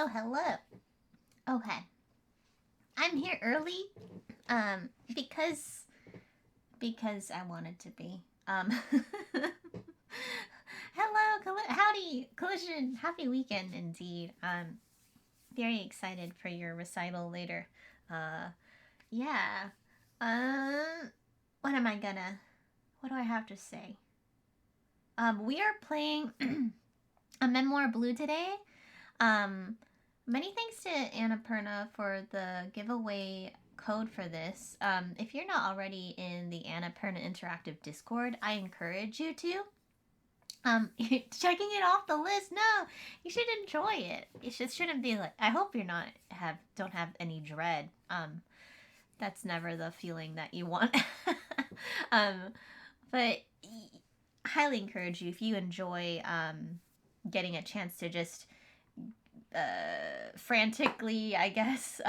hello. Okay. I'm here early um because I wanted to be. Howdy, Collision. Happy weekend indeed. Very excited for your recital later. Uh yeah. What am I gonna what do I have to say? We are playing a Memoir Blue today. Um, Many thanks to Annapurna for the giveaway code for this. If you're not already in the Annapurna Interactive Discord, I encourage you to. Checking it off the list. No, you should enjoy it. It shouldn't be like. I hope you're not don't have any dread. That's never the feeling that you want. um, but highly encourage you if you enjoy getting a chance to just frantically, I guess,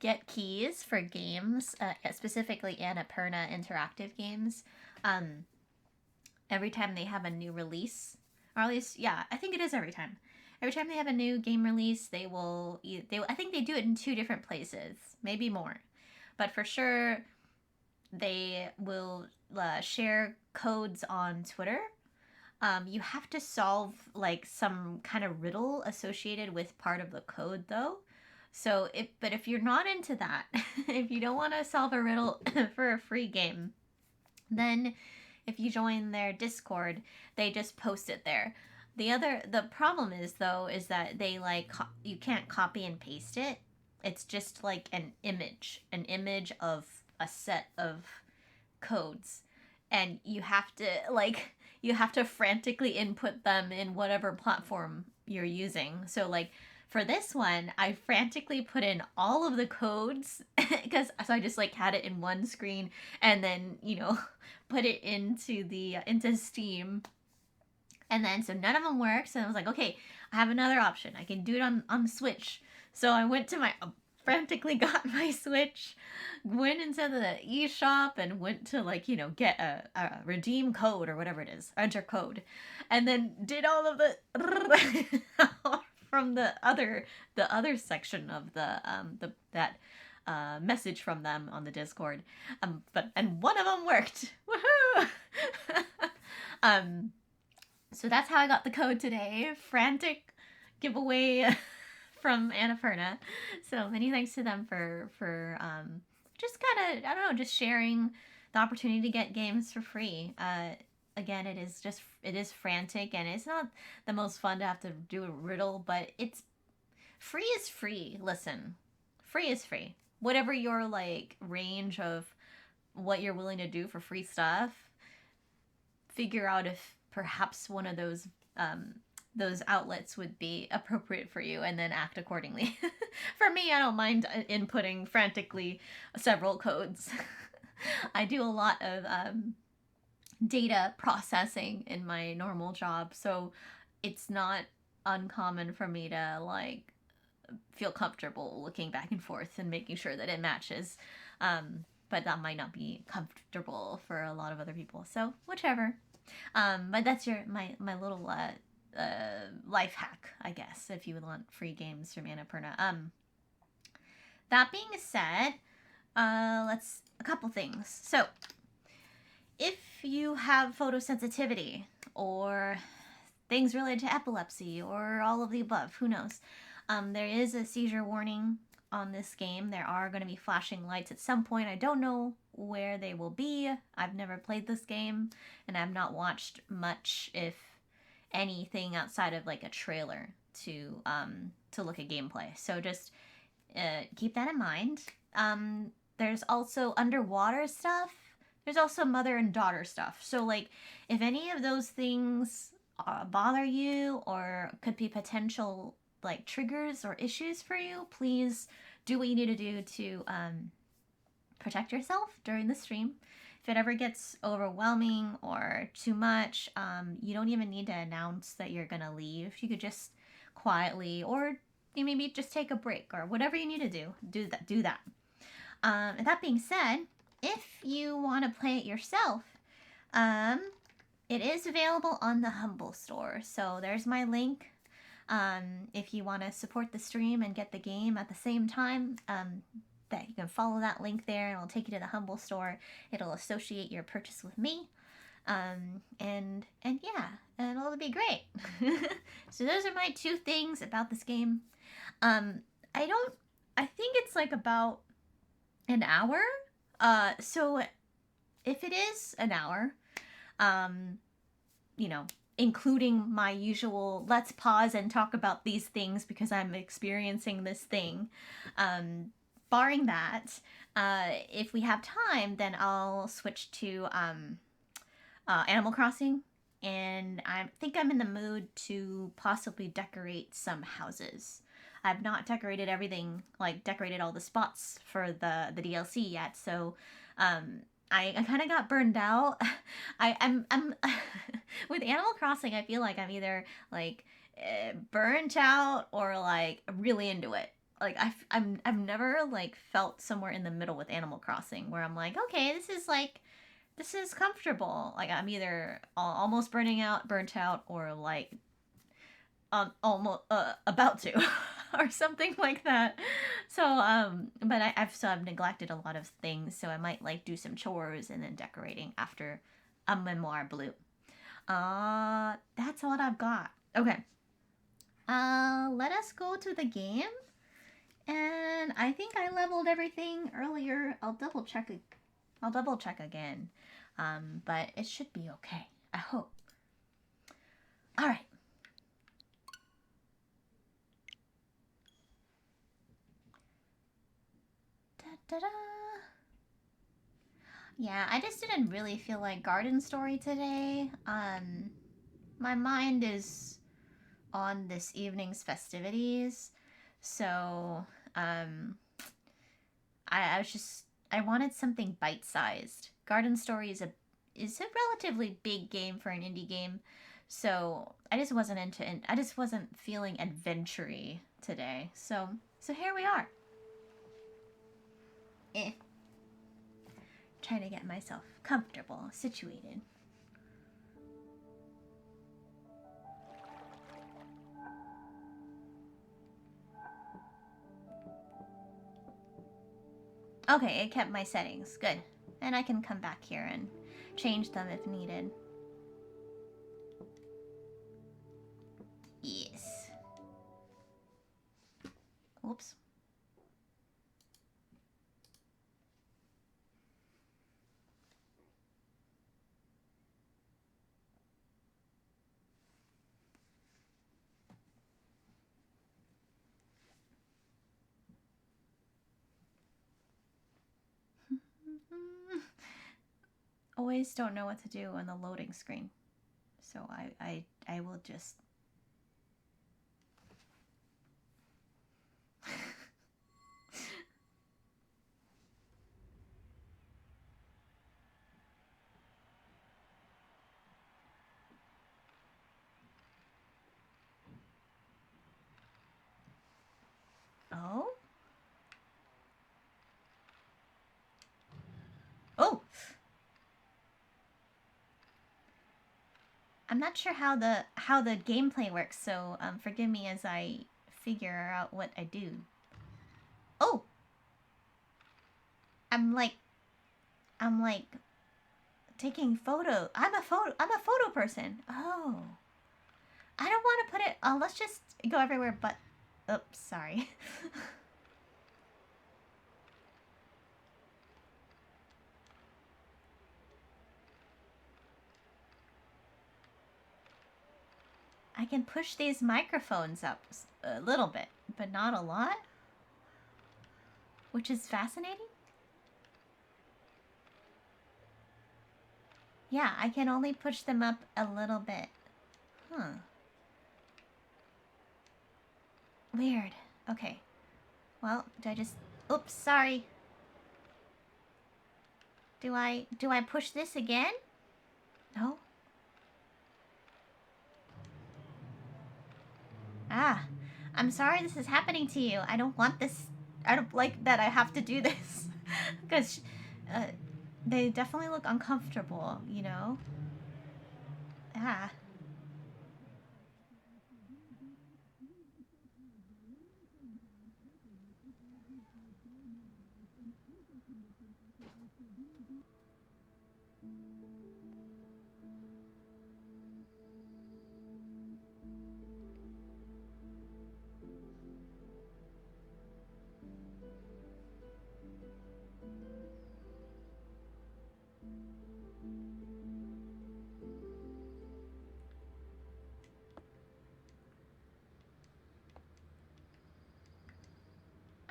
get keys for games, specifically Annapurna interactive games. Um, every time they have a new release, or at least, yeah, I think it is every time. Every time they have a new game release, they will. I think they do it in 2 different places, maybe more, but for sure, they will share codes on Twitter. You have to solve like some kind of riddle associated with part of the code though. But if you're not into that, if you don't want to solve a riddle for a free game, then if you join their Discord, they just post it there. The problem is though is that they you can't copy and paste it. It's just like an image of a set of codes, and you have to frantically input them in whatever platform you're using. So like for this one, I frantically put in all of the codes because so I just like had it in one screen and then put it into Steam, and then so none of them worked. So I was like, okay, I have another option. I can do it on the Switch. So I went to my frantically got my Switch, went into the eShop and went to get a redeem code or whatever it is, enter code, and then did all of the from the other section of the that message from them on the Discord, and one of them worked. Woohoo! um, so that's how I got the code today. Frantic giveaway from Annapurna. So many thanks to them for just kind of, I don't know, just sharing the opportunity to get games for free. Again, it is frantic, and it's not the most fun to have to do a riddle, but it's free is free. Listen, free is free. Whatever your like range of what you're willing to do for free stuff, figure out if perhaps one of those outlets would be appropriate for you, and then act accordingly. For me, I don't mind inputting frantically several codes. I do a lot of data processing in my normal job, so it's not uncommon for me to like feel comfortable looking back and forth and making sure that it matches. But that might not be comfortable for a lot of other people. So whichever. But that's my little life hack, I guess, if you would want free games from Annapurna. That being said, let's a couple things. So, if you have photosensitivity or things related to epilepsy or all of the above, who knows? There is a seizure warning on this game. There are going to be flashing lights at some point. I don't know where they will be. I've never played this game, and I've not watched much, if anything, outside of like a trailer to look at gameplay. So just keep that in mind. There's also underwater stuff. There's also mother and daughter stuff. So like if any of those things bother you or could be potential like triggers or issues for you, please do what you need to do to protect yourself during the stream. If it ever gets overwhelming or too much, you don't even need to announce that you're gonna leave. You could just quietly, or you maybe just take a break or whatever you need to do that. And that being said, if you want to play it yourself, it is available on the Humble store. So there's my link. If you want to support the stream and get the game at the same time, that you can follow that link there, and it'll take you to the Humble store. It'll associate your purchase with me, and yeah, and it'll be great. So those are my two things about this game. I don't. I think it's like about an hour. So if it is an hour, you know, including my usual let's pause and talk about these things because I'm experiencing this thing. Barring that, if we have time, then I'll switch to Animal Crossing, and I think I'm in the mood to possibly decorate some houses. I've not decorated everything, like decorated all the spots for the DLC yet, so I kind of got burned out. I'm with Animal Crossing. I feel like I'm either like burnt out or like really into it. Like I've never like felt somewhere in the middle with Animal Crossing where I'm like, okay, this is comfortable. Like I'm either almost burnt out, or like almost about to, or something like that. So but I've neglected a lot of things, so I might like do some chores and then decorating after a Memoir Blue. That's what I've got. Okay. Let us go to the game. And I think I leveled everything earlier. I'll double check again. But it should be okay. I hope. All right. Da-da-da. Yeah, I just didn't really feel like Garden Story today. My mind is on this evening's festivities, so I wanted something bite-sized. Garden Story is a relatively big game for an indie game, so I just wasn't feeling adventure-y today. So here we are. Trying to get myself comfortable, situated. Okay, it kept my settings. Good. And I can come back here and change them if needed. Yes. Oops. Always don't know what to do on the loading screen. So I will just... Oh? Oh! I'm not sure how the gameplay works, so forgive me as I figure out what I do. Oh! I'm like taking photo. I'm a photo person. Oh. I don't want to put it, let's just go everywhere but, oops, sorry. I can push these microphones up a little bit, but not a lot, which is fascinating. Yeah, I can only push them up a little bit. Huh. Weird. Okay. Well, do I just... Oops, sorry. Do I push this again? No? Ah. I'm sorry this is happening to you. I don't want this. I don't like that I have to do this. Because they definitely look uncomfortable, you know? Ah.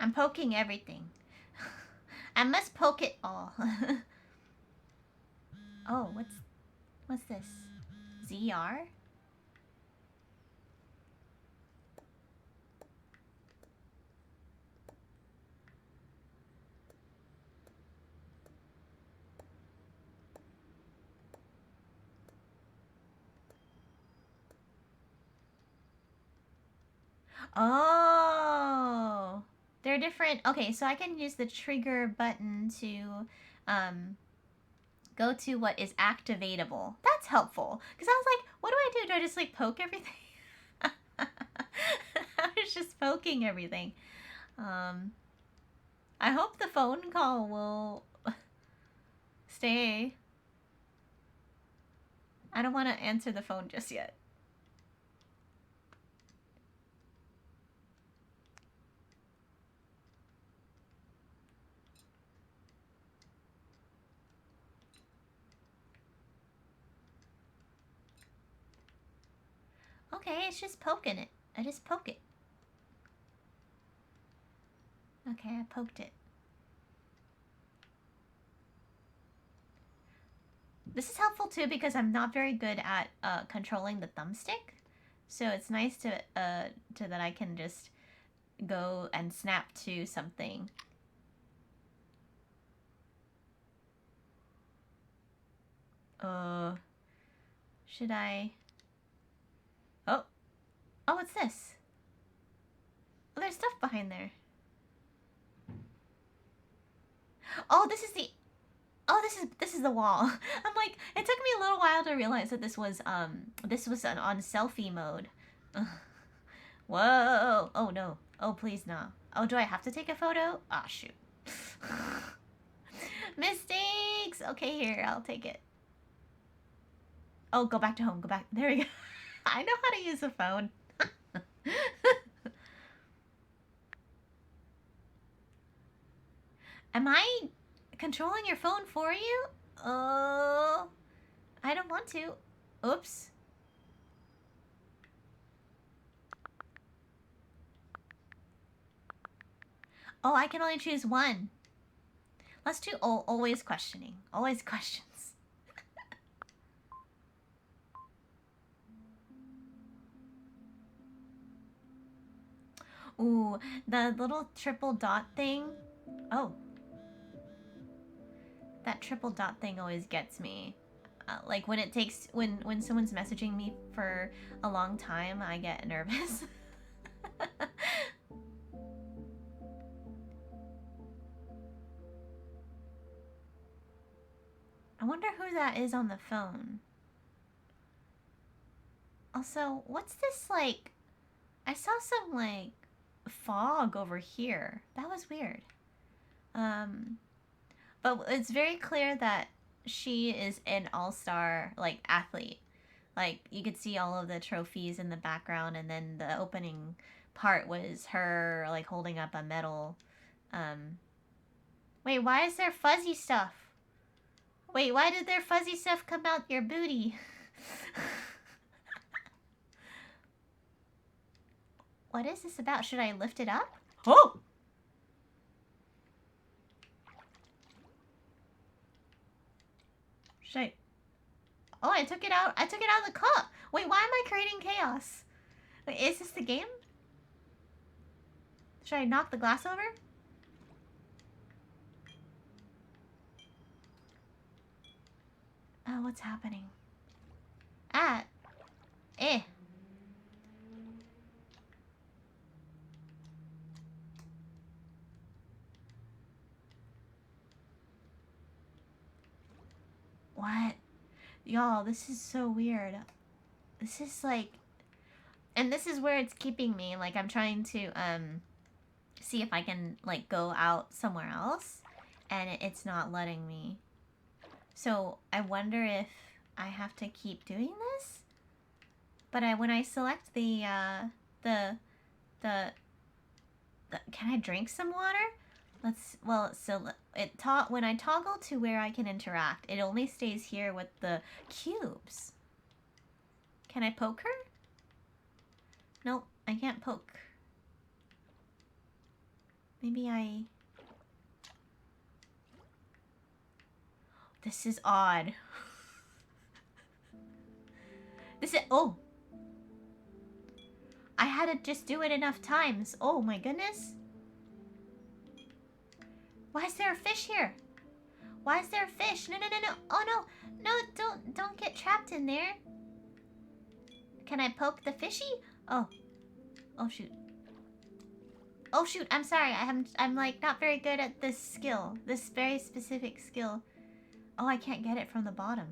I'm poking everything. I must poke it all. Oh, what's this? ZR? Oh, they're different. Okay, so I can use the trigger button to um, go to what is activatable. That's helpful. Because I was like, what do I do? Do I just like poke everything? I was just poking everything. I hope the phone call will stay. I don't want to answer the phone just yet. Okay, it's just poking it. I just poke it. Okay, I poked it. This is helpful too because I'm not very good at controlling the thumbstick. So it's nice to that I can just go and snap to something. Should I? Oh, what's this? Oh, there's stuff behind there. Oh, this is the. Oh, this is the wall. I'm like, it took me a little while to realize that this was on selfie mode. Whoa! Oh no! Oh please no! Oh, do I have to take a photo? Ah, shoot! Mistakes. Okay, here I'll take it. Oh, go back to home. Go back. There we go. I know how to use a phone. Am I controlling your phone for you? Oh, I don't want to. Oops. Oh, I can only choose one. Let's do always questioning. Always questions. Ooh, the little triple dot thing. Oh. That triple dot thing always gets me. Like when it takes when someone's messaging me for a long time, I get nervous. I wonder who that is on the phone. Also, what's this like? I saw some like fog over here. That was weird. But it's very clear that she is an all-star like athlete. Like you could see all of the trophies in the background, and then the opening part was her like holding up a medal. Wait, why is there fuzzy stuff? Wait, why did there fuzzy stuff come out your booty? What is this about? Should I lift it up? Oh! Should I? Oh, I took it out. I took it out of the cup. Wait, why am I creating chaos? Wait, is this the game? Should I knock the glass over? Oh, what's happening? Ah. Eh. What? Y'all, this is so weird. This is like... And this is where it's keeping me. Like, I'm trying to, see if I can, like, go out somewhere else. And it's not letting me. So, I wonder if I have to keep doing this? But when I select the can I drink some water? So when I toggle to where I can interact, it only stays here with the cubes. Can I poke her? Nope, I can't poke. Maybe I... This is odd. This is... Oh! I had to just do it enough times. Oh my goodness. Why is there a fish here? Why is there a fish? No, no, no, no. Oh no. No, don't get trapped in there. Can I poke the fishy? Oh. Oh shoot. Oh shoot, I'm sorry. I'm like not very good at this skill. This very specific skill. Oh, I can't get it from the bottom.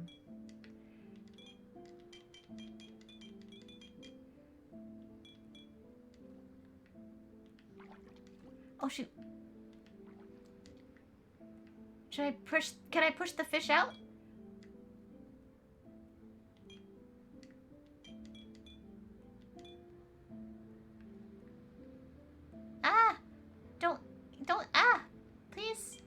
Oh shoot. Should I push... Can I push the fish out? Ah! Don't... Ah! Please.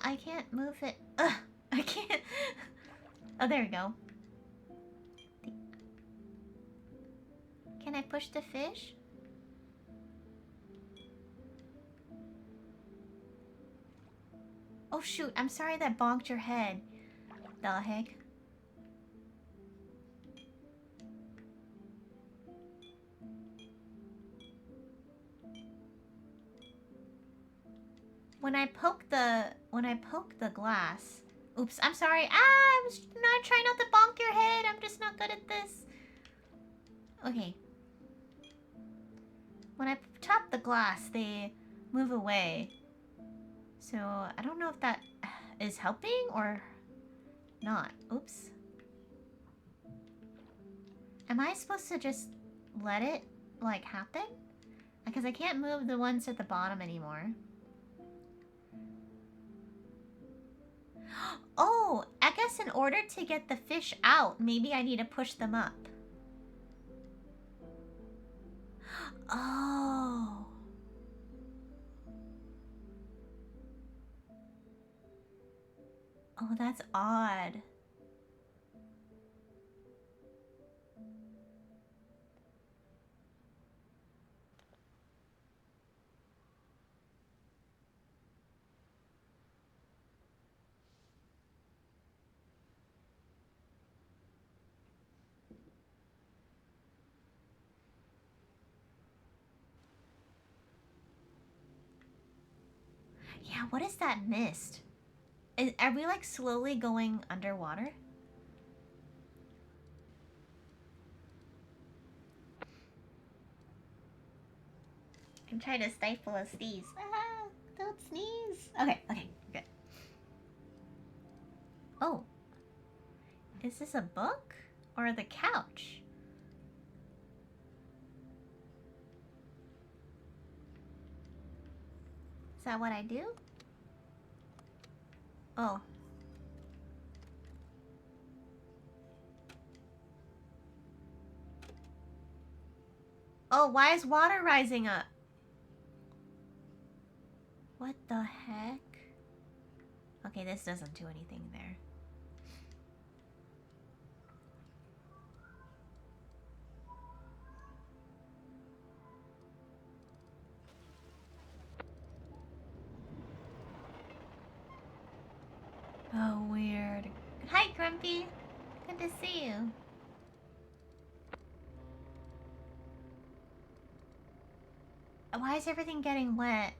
I can't move it. Ugh! I can't... Oh, there we go. Can I push the fish? Oh shoot, I'm sorry that bonked your head. The heck? When I poke the glass... Oops, I'm sorry. Ah, I was not trying not to bonk your head. I'm just not good at this. Okay. When I tap the glass, they move away. So, I don't know if that is helping or not. Oops. Am I supposed to just let it, like, happen? Because I can't move the ones at the bottom anymore. Oh, I guess in order to get the fish out, maybe I need to push them up. Oh. Oh, that's odd. Yeah, what is that mist? Are we like slowly going underwater? I'm trying to stifle a sneeze. Ah, don't sneeze. Okay, okay, good. Oh. Is this a book? Or the couch? Is that what I do? Oh. Oh, why is water rising up? What the heck? Okay, this doesn't do anything there. Oh, weird. Hi, Grumpy. Good to see you. Why is everything getting wet?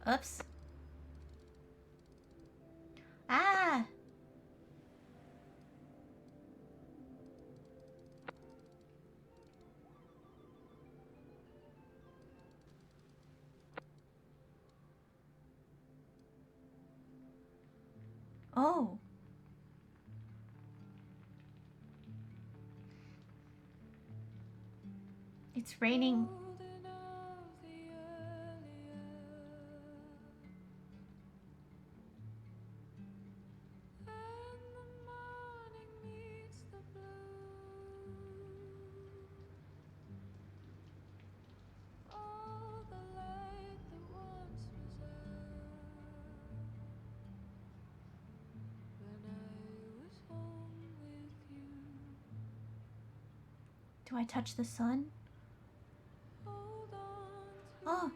Oops. Ah! Oh. It's raining. Do I touch the sun? Oh.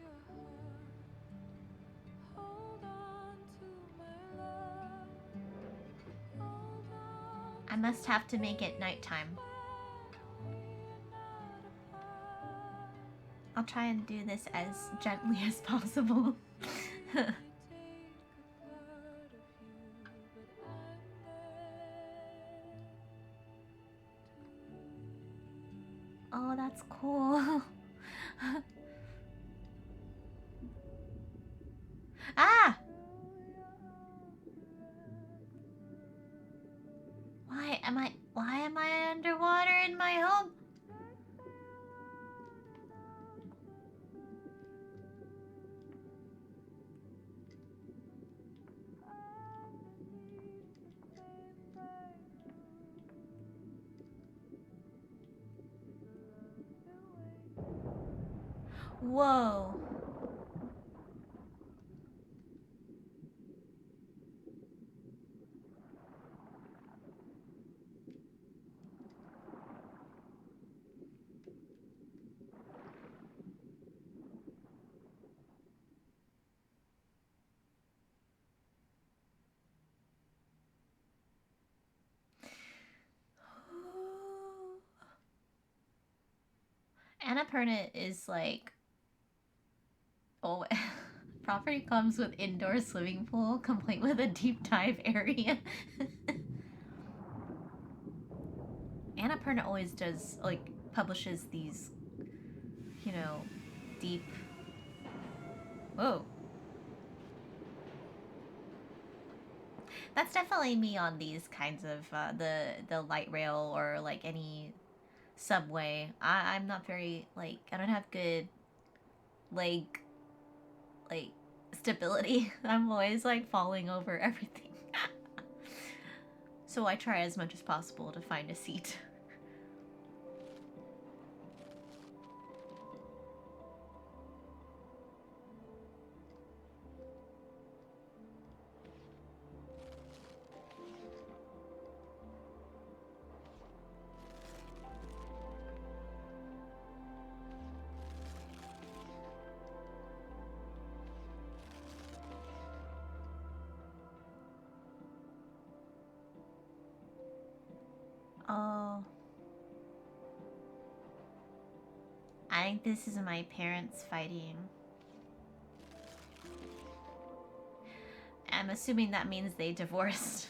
I must have to make it nighttime. I'll try and do this as gently as possible. Oh, that's cool. Ah! Why am I underwater in my home? Whoa. Annapurna is like... Oh, property comes with indoor swimming pool, complete with a deep dive area. Annapurna always does, like, publishes these, you know, deep... Whoa. That's definitely me on these kinds of, the light rail or, like, any subway. I'm not very, like, I don't have good leg, like, stability. I'm always, like, falling over everything. So I try as much as possible to find a seat. Oh. I think this is my parents fighting. I'm assuming that means they divorced.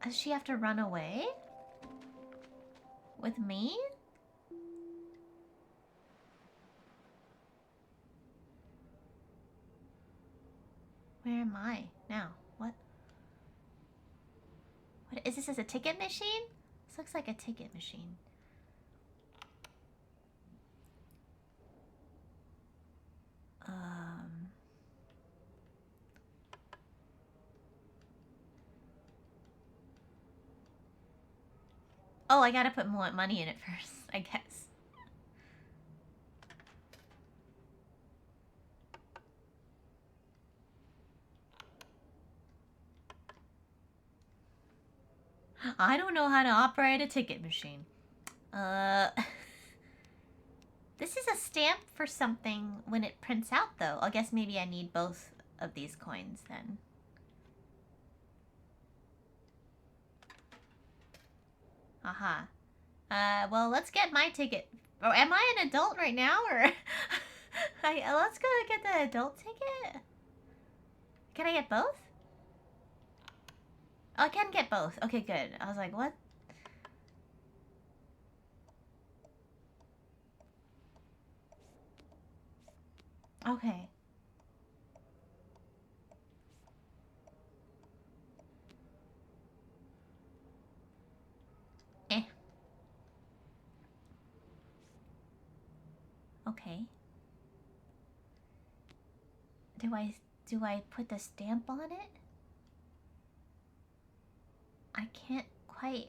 Does she have to run away? With me? Where am I now? What? What is this? As a ticket machine? This looks like a ticket machine. Oh, I gotta put more money in it first, I guess. I don't know how to operate a ticket machine. This is a stamp for something when it prints out, though. I guess maybe I need both of these coins, then. Aha. Well, let's get my ticket. Oh, am I an adult right now, or... let's go get the adult ticket. Can I get both? Oh, I can get both. Okay, good. I was like, what? Okay. Eh. Okay. Do I put the stamp on it? I can't quite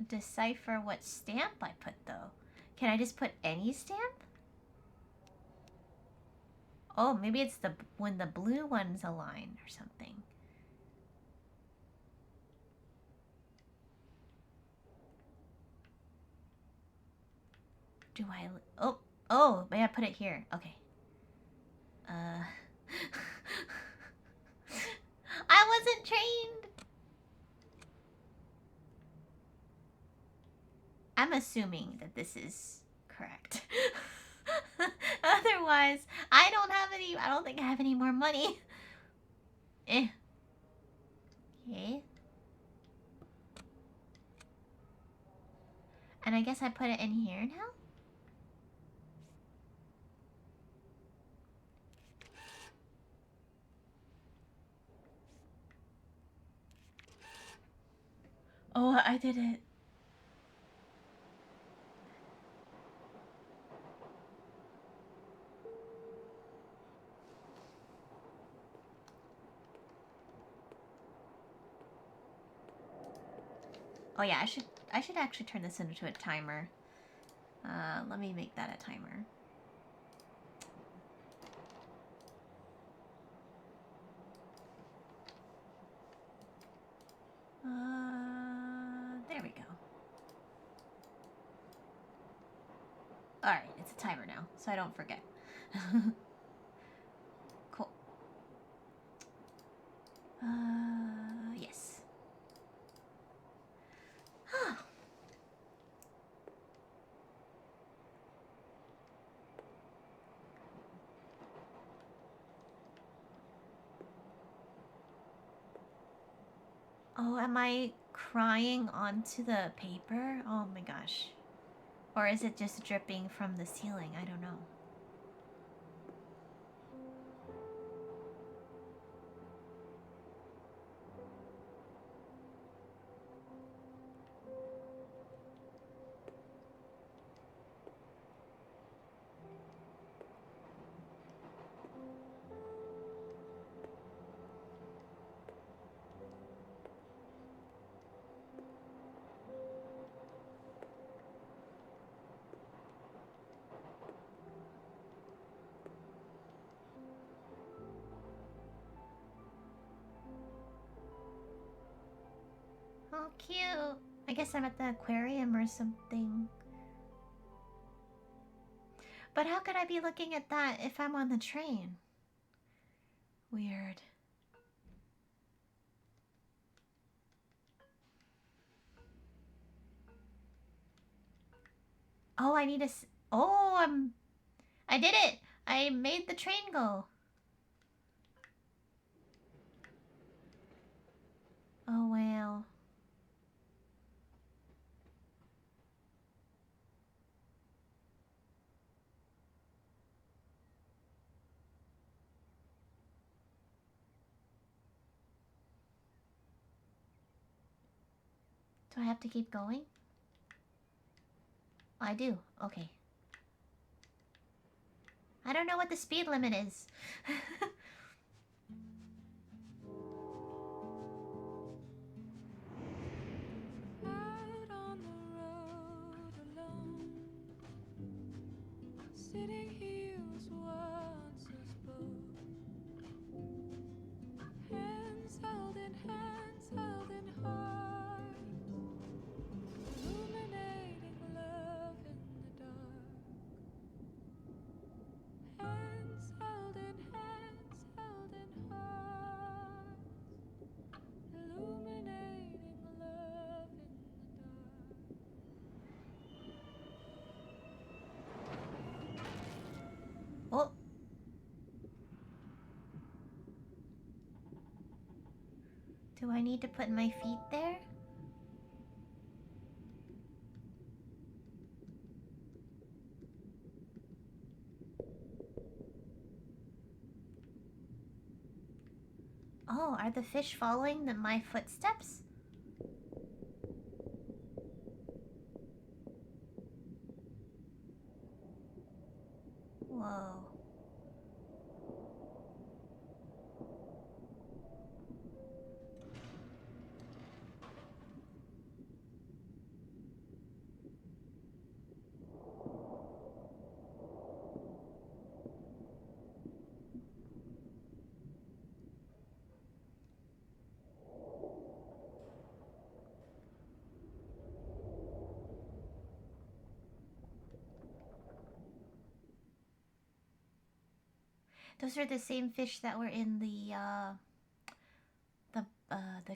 decipher what stamp I put, though. Can I just put any stamp? Oh, maybe it's the when the blue ones align or something. Do I? Oh, may I put it here? Okay. I wasn't trained. I'm assuming that this is correct. Otherwise, I don't have any. I don't think I have any more money. Eh. Okay. And I guess I put it in here now? Oh, I did it. Oh yeah, I should actually turn this into a timer. Let me make that a timer. There we go. Alright, it's a timer now, so I don't forget. Cool. Yes. Oh, am I crying onto the paper? Oh my gosh. Or is it just dripping from the ceiling? I don't know. Oh, cute. I guess I'm at the aquarium or something. But how could I be looking at that if I'm on the train? Weird. Oh, I need to... Oh, I did it! I made the train go. Oh, wow. Do I have to keep going? I do. Okay. I don't know what the speed limit is. Out on the road alone, sitting here was once a spoke. Hands held in hearts, illuminating love in the dark. Hands held in hearts, illuminating love in the dark. Oh. Do I need to put my feet there? Oh, are the fish following my footsteps? Whoa. Those are the same fish that were in the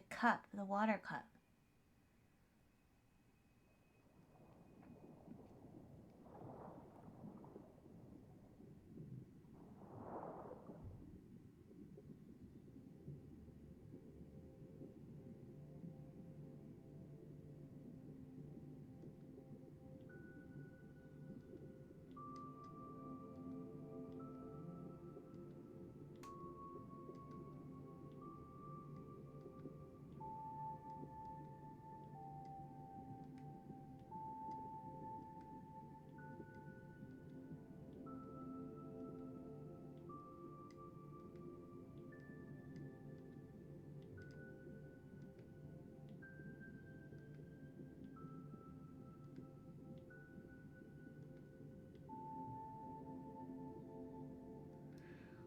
cup, the water cup.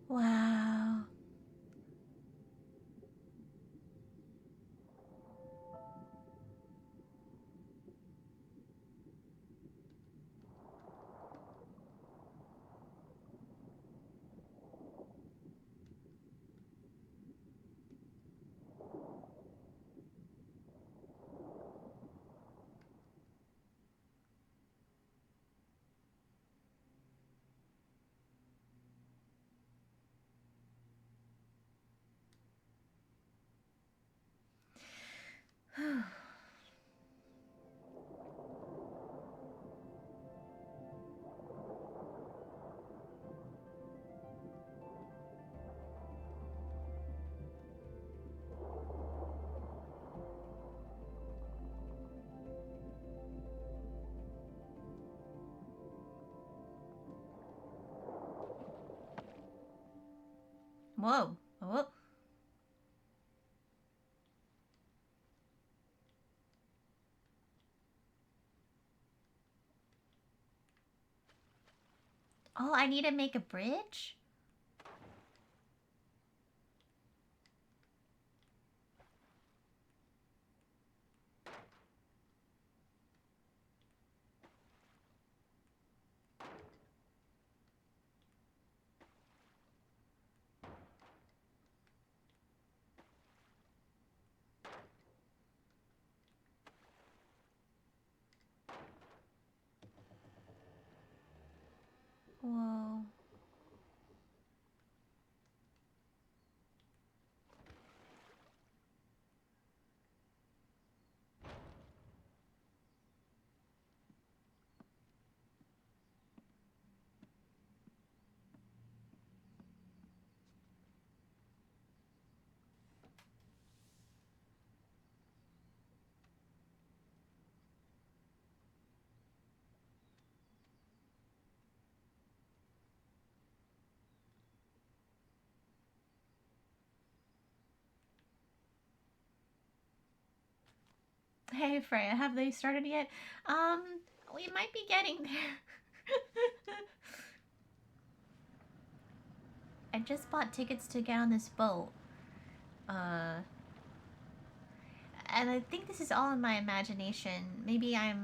Wow. Whoa. Whoa. Oh, I need to make a bridge? Whoa. Hey, Freya, have they started yet? Um, we might be getting there. I just bought tickets to get on this boat. Uh, and I think this is all in my imagination. Maybe I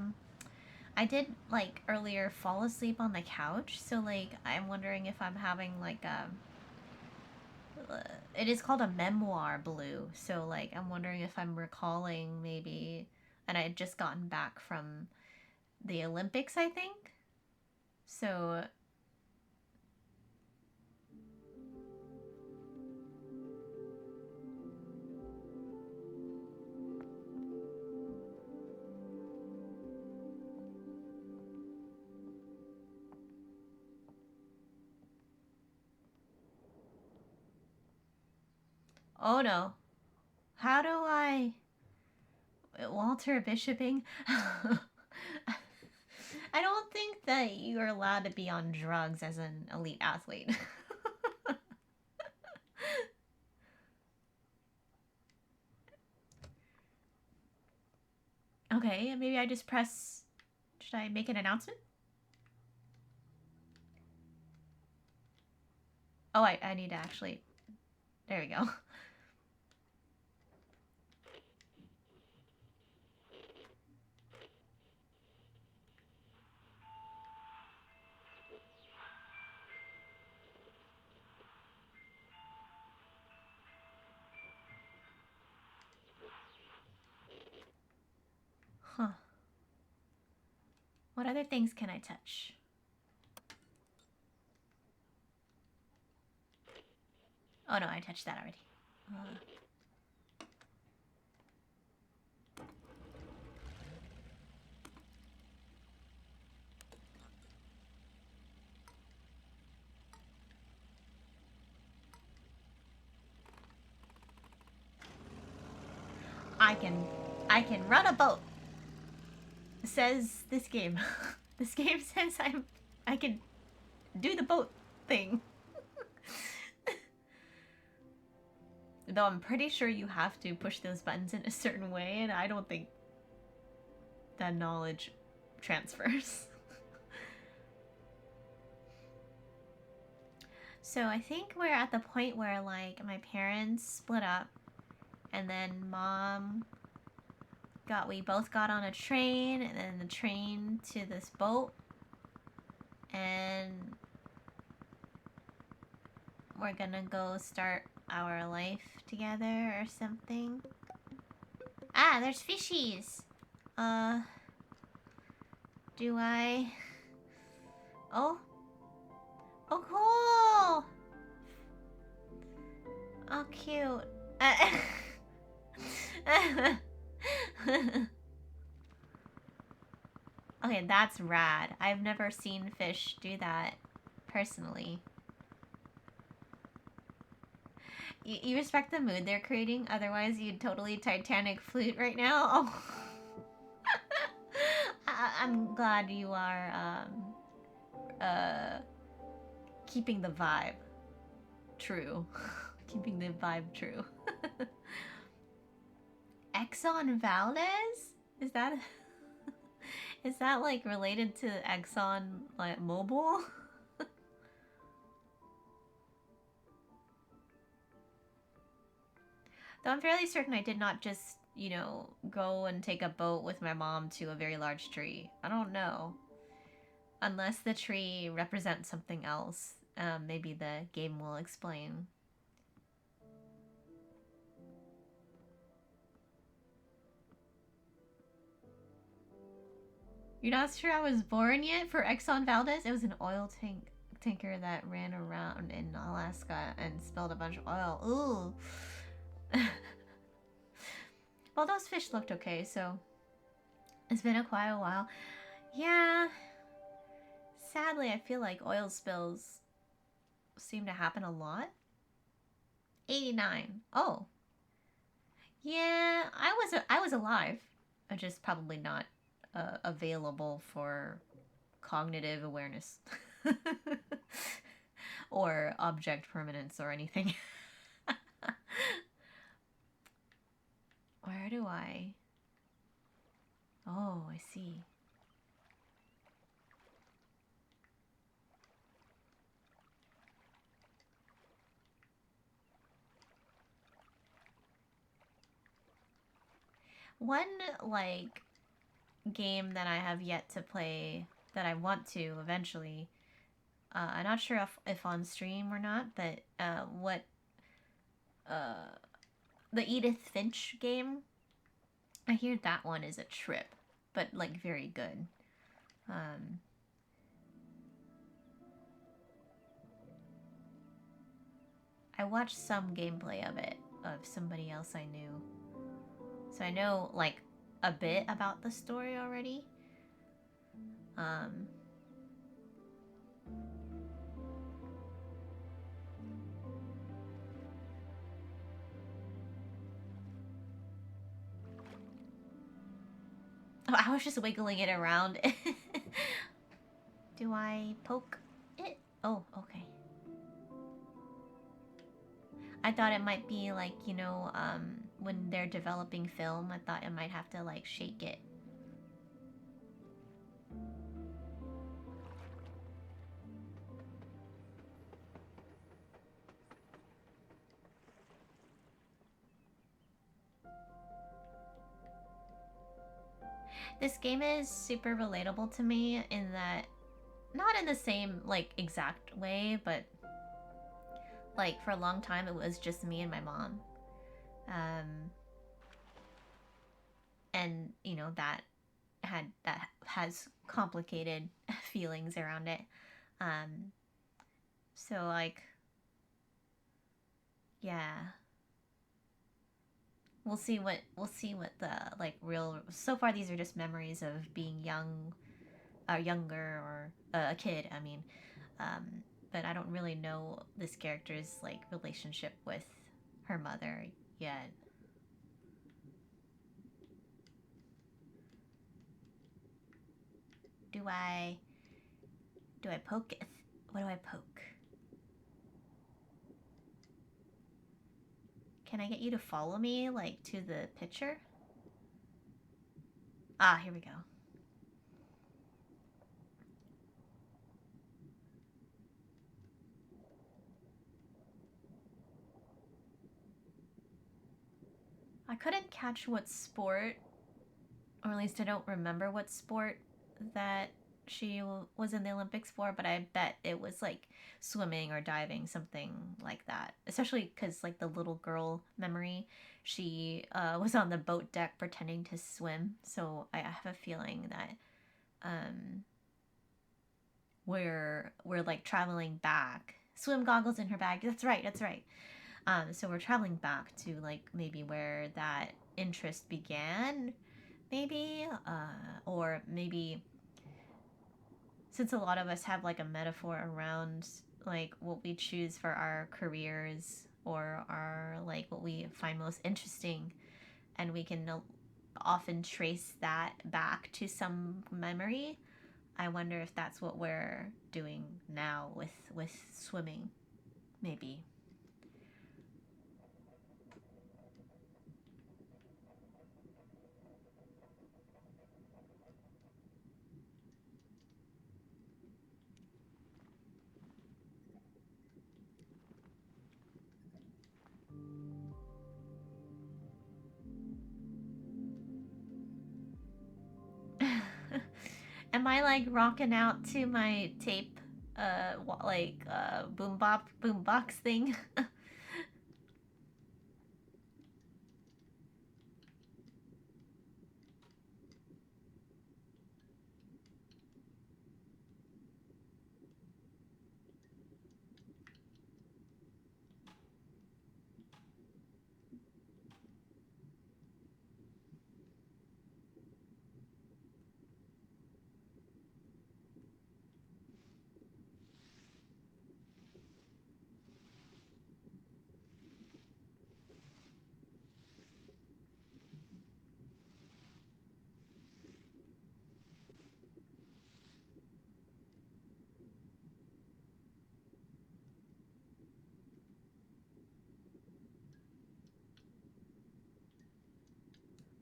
did like earlier fall asleep on the couch, so like I'm wondering if I'm having like a it is called a memoir blue. So like I'm wondering if I'm recalling maybe and I had just gotten back from the Olympics, I think. So oh no. How do I Walter Bishoping? I don't think that you're allowed to be on drugs as an elite athlete. Okay, maybe I just press. Should I make an announcement? Oh, I need to actually. There we go. What other things can I touch? Oh no, I touched that already. I can run a boat. Says this game. This game says I can do the boat thing. Though I'm pretty sure you have to push those buttons in a certain way, and I don't think that knowledge transfers. So I think we're at the point where like my parents split up, and then we both got on a train, and then the train to this boat, and we're gonna go start our life together or something. Ah, there's fishies. Do I? Oh. Oh, cool. Oh, cute. Okay, that's rad. I've never seen fish do that personally. You respect the mood they're creating, otherwise you'd totally Titanic flute right now. Oh. I'm glad you are keeping the vibe true. Keeping the vibe true. Exxon Valdez? Is that like related to Exxon like Mobil? Though I'm fairly certain I did not just, go and take a boat with my mom to a very large tree. I don't know. Unless the tree represents something else. Maybe the game will explain. You're not sure I was born yet for Exxon Valdez? It was an oil tanker that ran around in Alaska and spilled a bunch of oil. Ooh. Well, those fish looked okay, so it's been quite a while. Yeah. Sadly, I feel like oil spills seem to happen a lot. 89. Oh. Yeah, I was alive. I'm just probably not available for cognitive awareness or object permanence or anything. Where do I? Oh, I see. One like game that I have yet to play that I want to eventually. I'm not sure if on stream or not, but what the Edith Finch game. I hear that one is a trip, but like very good. I watched some gameplay of it of somebody else I knew, so I know like a bit about the story already. Oh, I was just wiggling it around. Do I poke it? Oh, okay. I thought it might be like, when they're developing film, I thought it might have to like shake it. This game is super relatable to me in that, not in the same like exact way, but like for a long time it was just me and my mom. And that has complicated feelings around it. Um, so like, yeah, we'll see what the like real. So far, these are just memories of being young, or younger, or a kid. I mean, um, but I don't really know this character's like relationship with her mother yet. Do I do I poke it? What do I poke? Can I get you to follow me like to the picture? Ah, here we go. I couldn't catch what sport, or at least I don't remember what sport that she was in the Olympics for, but I bet it was like swimming or diving, something like that. Especially because, like, the little girl memory, she was on the boat deck pretending to swim. So I have a feeling that um, we're like traveling back. Swim goggles in her bag. That's right. That's right. So we're traveling back to like maybe where that interest began, maybe, or maybe since a lot of us have like a metaphor around like what we choose for our careers or our like what we find most interesting, and we can often trace that back to some memory. I wonder if that's what we're doing now with swimming, maybe. Am I like rocking out to my tape, boom box thing?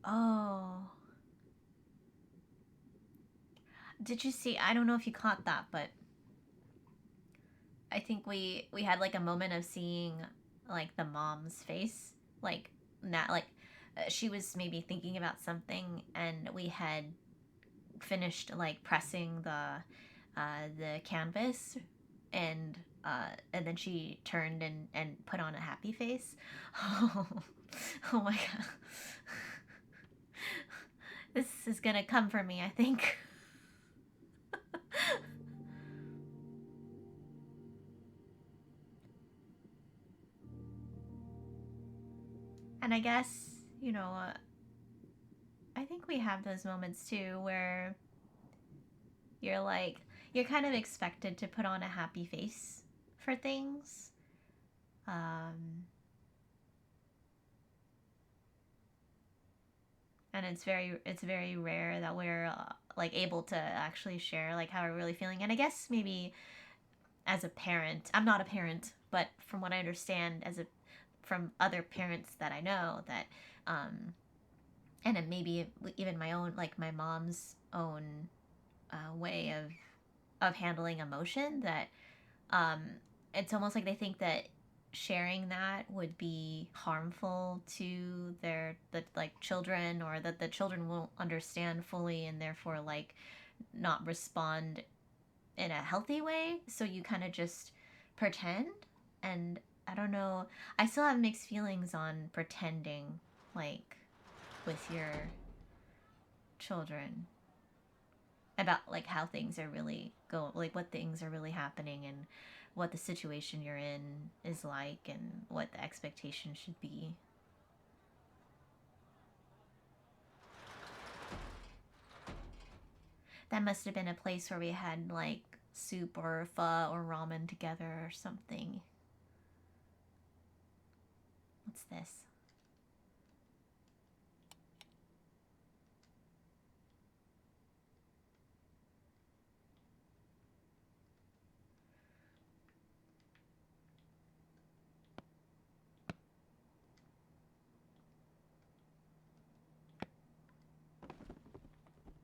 Oh, did you see? I don't know if you caught that, but I think we had like a moment of seeing like the mom's face, like not like she was maybe thinking about something, and we had finished like pressing the canvas, and then she turned and put on a happy face. Oh, oh my god, this is gonna come for me, I think. And I guess I think we have those moments too where you're like you're kind of expected to put on a happy face for things. Um, and it's very rare that we're like able to actually share like how we're really feeling. And I guess maybe as a parent, I'm not a parent, but from what I understand as a from other parents that I know that and then maybe even my own like my mom's own way of handling emotion, that um, it's almost like they think that sharing that would be harmful to the like children, or that the children won't understand fully and therefore like not respond in a healthy way, so you kind of just pretend. And I don't know, I still have mixed feelings on pretending like with your children. about like how things are really go, like what things are really happening, and what the situation you're in is like, and what the expectation should be. That must have been a place where we had like soup or pho or ramen together or something. What's this?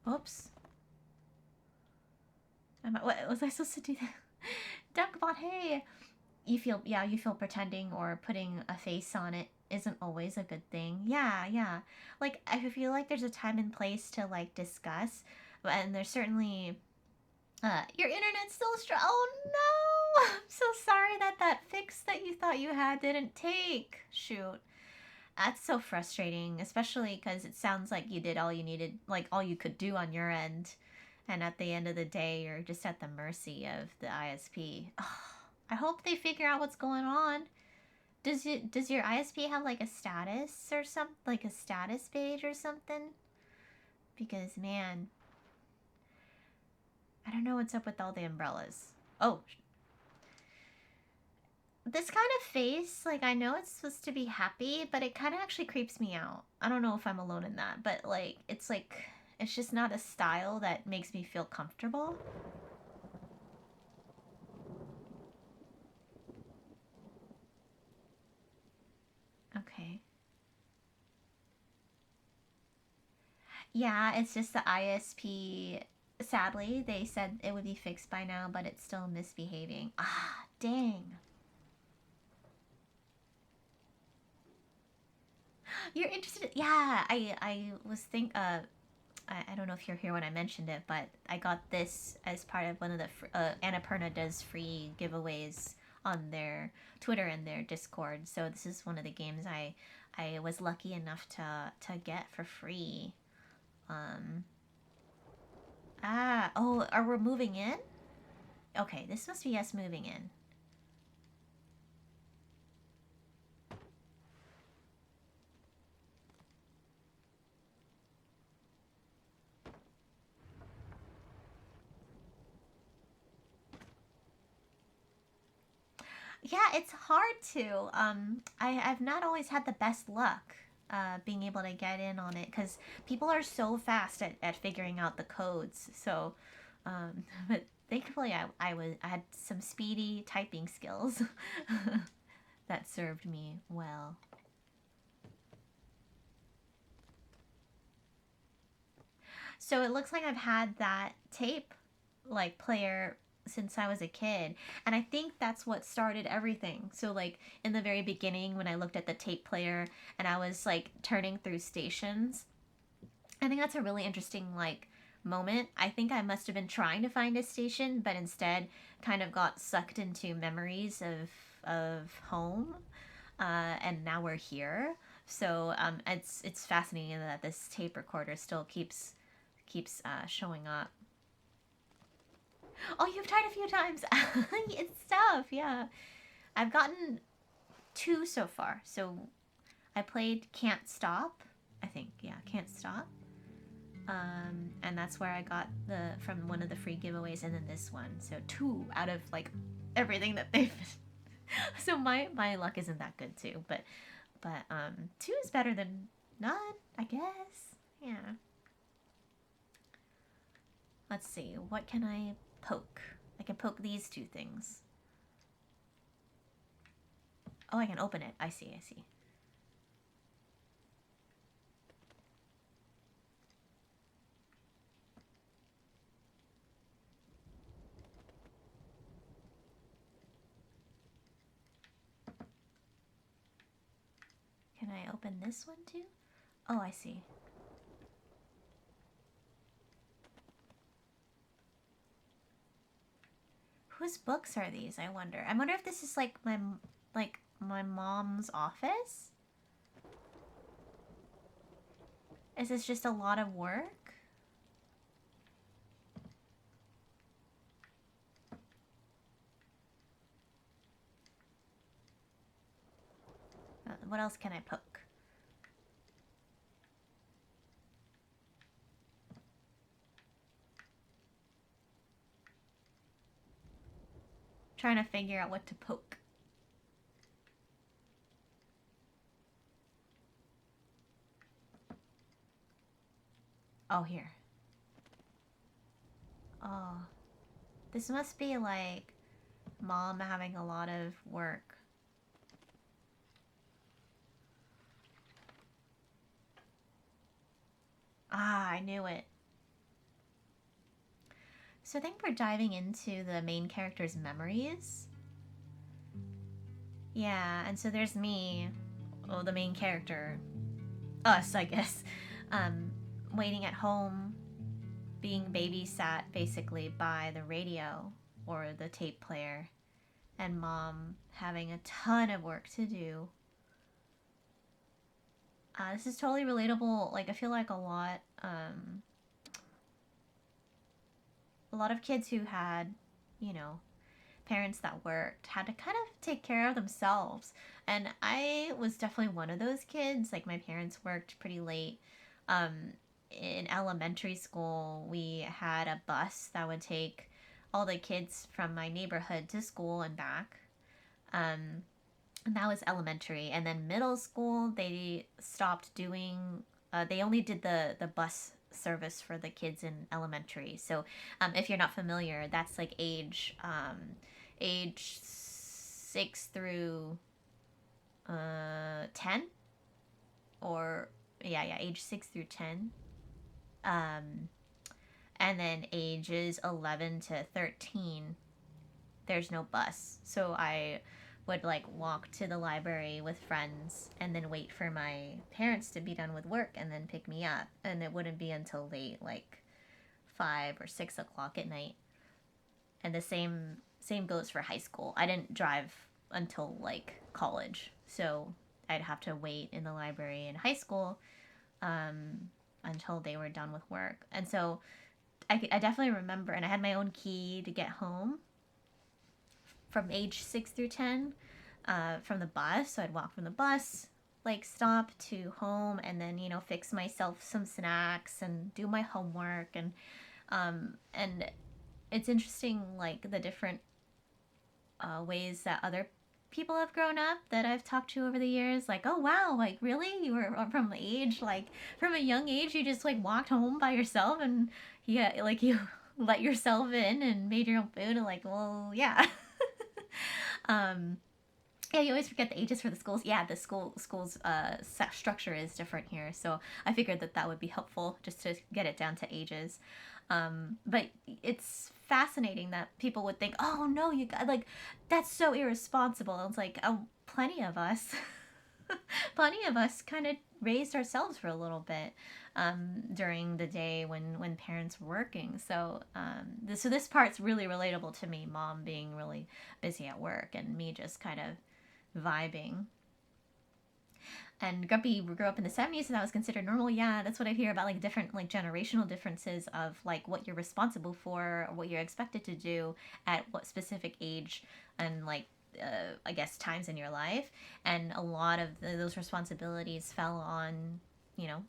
Oops. What was I supposed to do that? Duckbot, hey! You feel pretending or putting a face on it isn't always a good thing. Yeah, yeah. Like, I feel like there's a time and place to, like, discuss, and there's certainly, your internet's still strong. Oh no! I'm so sorry that that fix that you thought you had didn't take. Shoot. That's so frustrating, especially because it sounds like you did all you needed, like all you could do on your end. And at the end of the day, you're just at the mercy of the ISP. Oh, I hope they figure out what's going on. Does your ISP have like a status or something, like a status page or something? Because man, I don't know what's up with all the umbrellas. Oh, this kind of face, like I know it's supposed to be happy, but it kind of actually creeps me out. I don't know if I'm alone in that, but like it's just not a style that makes me feel comfortable. Okay. Yeah, it's just the ISP. Sadly, they said it would be fixed by now, but it's still misbehaving. Ah, dang. You're interested? Yeah, I was I don't know if you're here when I mentioned it, but I got this as part of one of the Annapurna does free giveaways on their Twitter and their Discord. So this is one of the games I was lucky enough to get for free. Um, oh, are we moving in? Okay, this must be us moving in. Yeah, it's hard to. I've not always had the best luck being able to get in on it because people are so fast at figuring out the codes. So, but thankfully, I had some speedy typing skills that served me well. So it looks like I've had that tape like player since I was a kid. And I think that's what started everything. So like in the very beginning when I looked at the tape player and I was like turning through stations, I think that's a really interesting like moment. I think I must have been trying to find a station but instead kind of got sucked into memories of home. And now we're here. So it's fascinating that this tape recorder still keeps showing up. Oh, you've tried a few times. It's tough, yeah. I've gotten two so far. So I played Can't Stop. I think, yeah, Can't Stop. And that's where I got the from one of the free giveaways, and then this one. So two out of like everything that they've. So my luck isn't that good too, but two is better than none, I guess. Yeah. Let's see. What can I poke? I can poke these two things. Oh, I can open it. I see, I see. Can I open this one too? Oh, I see. Whose books are these? I wonder. I wonder if this is like my mom's office. Is this just a lot of work? What else can I poke? Trying to figure out what to poke. Oh, here. Oh, this must be like mom having a lot of work. Ah, I knew it. So I think we're diving into the main character's memories. Yeah, and so there's me, well, the main character, us, I guess, um, waiting at home, being babysat basically by the radio or the tape player, and mom having a ton of work to do. This is totally relatable. Like I feel like a lot of kids who had, you know, parents that worked had to kind of take care of themselves. And I was definitely one of those kids. Like my parents worked pretty late. Um, in elementary school, we had a bus that would take all the kids from my neighborhood to school and back. Um, and that was elementary. And then middle school, they stopped doing. They only did the bus service for the kids in elementary. So, if you're not familiar, that's like age 6 through 10, or yeah, age 6 through 10. Um, and then ages 11 to 13, there's no bus. So I would like walk to the library with friends and then wait for my parents to be done with work and then pick me up. And it wouldn't be until late, like 5 or 6 o'clock at night. And the same goes for high school. I didn't drive until like college, so I'd have to wait in the library in high school until they were done with work. And so I definitely remember, and I had my own key to get home from age 6 through 10 from the bus. So I'd walk from the bus, like stop to home, and then fix myself some snacks and do my homework and it's interesting like the different ways that other people have grown up that I've talked to over the years. Like, oh wow, like really, you were from the age like from a young age, you just like walked home by yourself and yeah, like you let yourself in and made your own food. And like, well, yeah. um, yeah, you always forget the ages for the schools. Yeah, the school's structure is different here, so I figured that would be helpful just to get it down to ages. But it's fascinating that people would think, "Oh no, you got like that's so irresponsible." And it's like, oh, plenty of us kind of raised ourselves for a little bit during the day when parents were working. So this part's really relatable to me. Mom being really busy at work and me just kind of vibing. And Grumpy grew up in the 70s, and that was considered normal. Yeah, that's what I hear about, like different like generational differences of like what you're responsible for, or what you're expected to do at what specific age, and like I guess times in your life. And a lot of those responsibilities you know,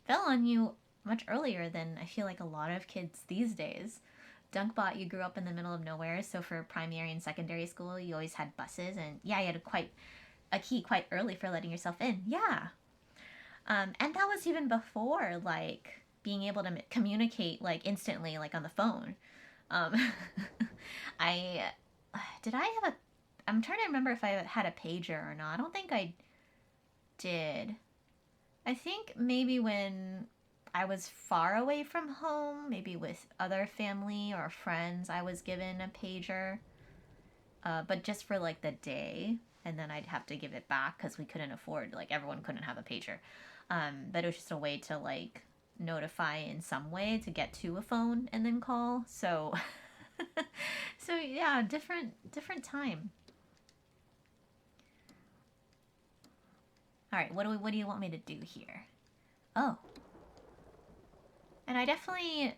fell on you much earlier than I feel like a lot of kids these days. Dunkbot, you grew up in the middle of nowhere, so for primary and secondary school, you always had buses, and yeah, you had quite a key quite early for letting yourself in. Yeah. And that was even before like being able to communicate like instantly, like on the phone. Um, I did I have a. I'm trying to remember if I had a pager or not. I don't think I did. I think maybe when I was far away from home, maybe with other family or friends, I was given a pager, but just for like the day, and then I'd have to give it back because we couldn't afford, like everyone couldn't have a pager. But it was just a way to like notify in some way to get to a phone and then call. So, so yeah, different time. All right, what do you want me to do here? Oh, and I definitely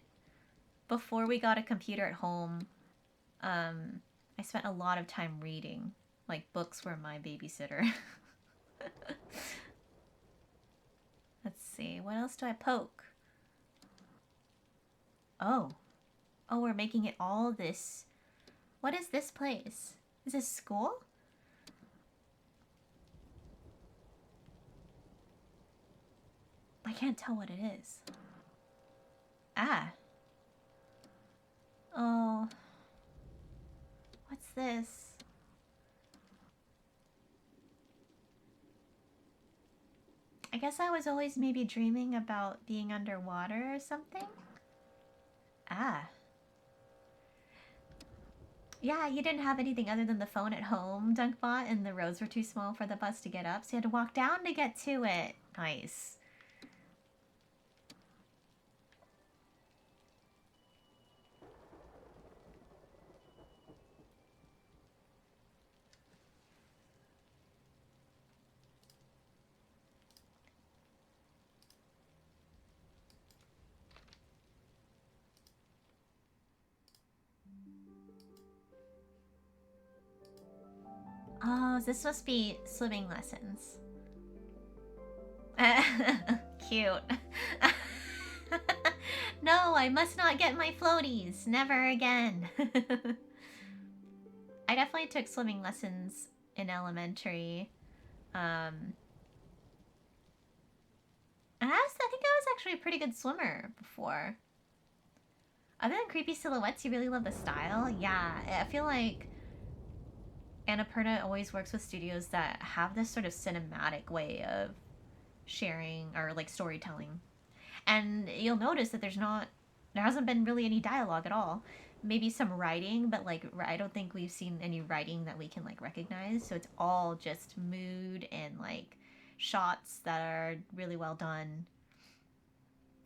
before we got a computer at home, I spent a lot of time reading. Like books were my babysitter. Let's see. What else do I poke? Oh. Oh, we're making it all this. What is this place? Is this school? I can't tell what it is. Ah. Oh. What's this? I guess I was always maybe dreaming about being underwater or something. Ah. Yeah, you didn't have anything other than the phone at home, Dunkbot, and the roads were too small for the bus to get up, so you had to walk down to get to it. Nice. Oh, this must be swimming lessons. Cute. No, I must not get my floaties. Never again. I definitely took swimming lessons in elementary. And I think I was actually a pretty good swimmer before. Other than creepy silhouettes, you really love the style? Yeah, I feel like Annapurna always works with studios that have this sort of cinematic way of sharing or like storytelling. And you'll notice that there hasn't been really any dialogue at all. Maybe some writing, but like I don't think we've seen any writing that we can like recognize. So it's all just mood and like shots that are really well done.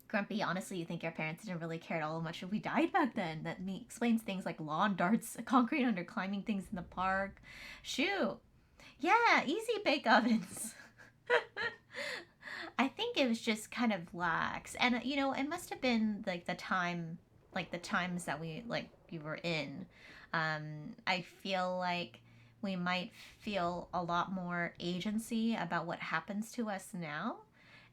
Grumpy, honestly, you think your parents didn't really care at all how much we died back then? That explains things like lawn darts, concrete under climbing things in the park. Shoot. Yeah, easy bake ovens. I think it was just kind of lax. And, you know, it must have been like the time, like the times that we were in. I feel like we might feel a lot more agency about what happens to us now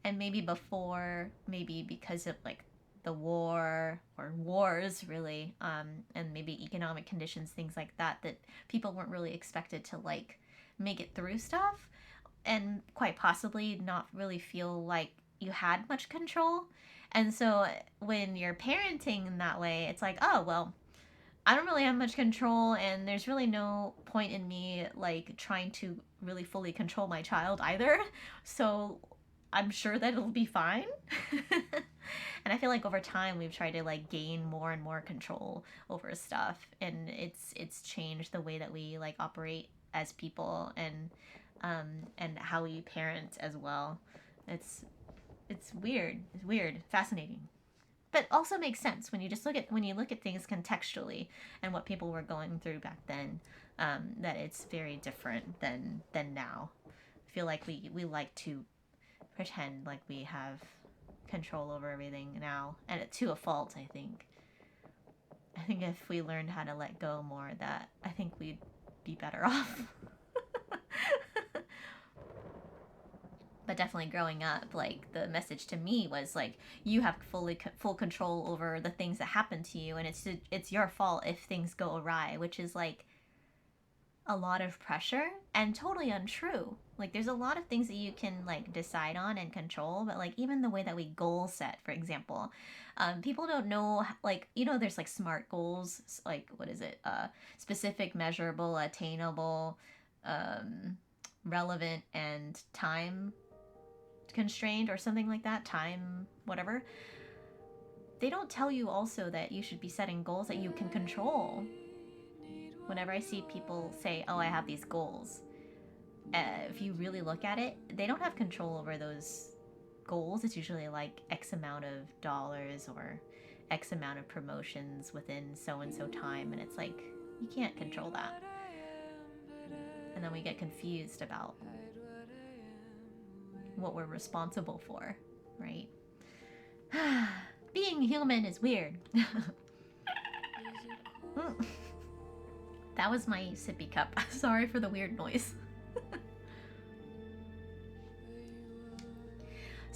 and maybe before, maybe because of like the war or wars really, and maybe economic conditions, things like that, that people weren't really expected to like make it through stuff and quite possibly not really feel like you had much control. And so when you're parenting in that way, it's like, oh well, I don't really have much control, and there's really no point in me like trying to really fully control my child either. So I'm sure that it'll be fine. And I feel like over time we've tried to like gain more and more control over stuff, and it's changed the way that we like operate as people and how we parent as well. It's it's weird. It's weird, fascinating, but also makes sense when you just look at things contextually and what people were going through back then. That it's very different than now. I feel like we like to pretend like we have control over everything now, and to a fault. I think if we learned how to let go more, that I think we'd be better off. But definitely growing up, like the message to me was like you have full control over the things that happen to you, and it's your fault if things go awry, which is like a lot of pressure and totally untrue. Like there's a lot of things that you can like decide on and control, but like even the way that we goal set, for example, people don't know, like, you know, there's like SMART goals, like what is it? Specific, measurable, attainable, um, relevant, and time constrained or something like that. Time, whatever. They don't tell you also that you should be setting goals that you can control. Whenever I see people say, oh, I have these goals, if you really look at it, they don't have control over those goals. It's usually like X amount of dollars or X amount of promotions within so and so time, and it's like you can't control that. And then we get confused about what we're responsible for, right? Being human is weird. That was my sippy cup. Sorry for the weird noise.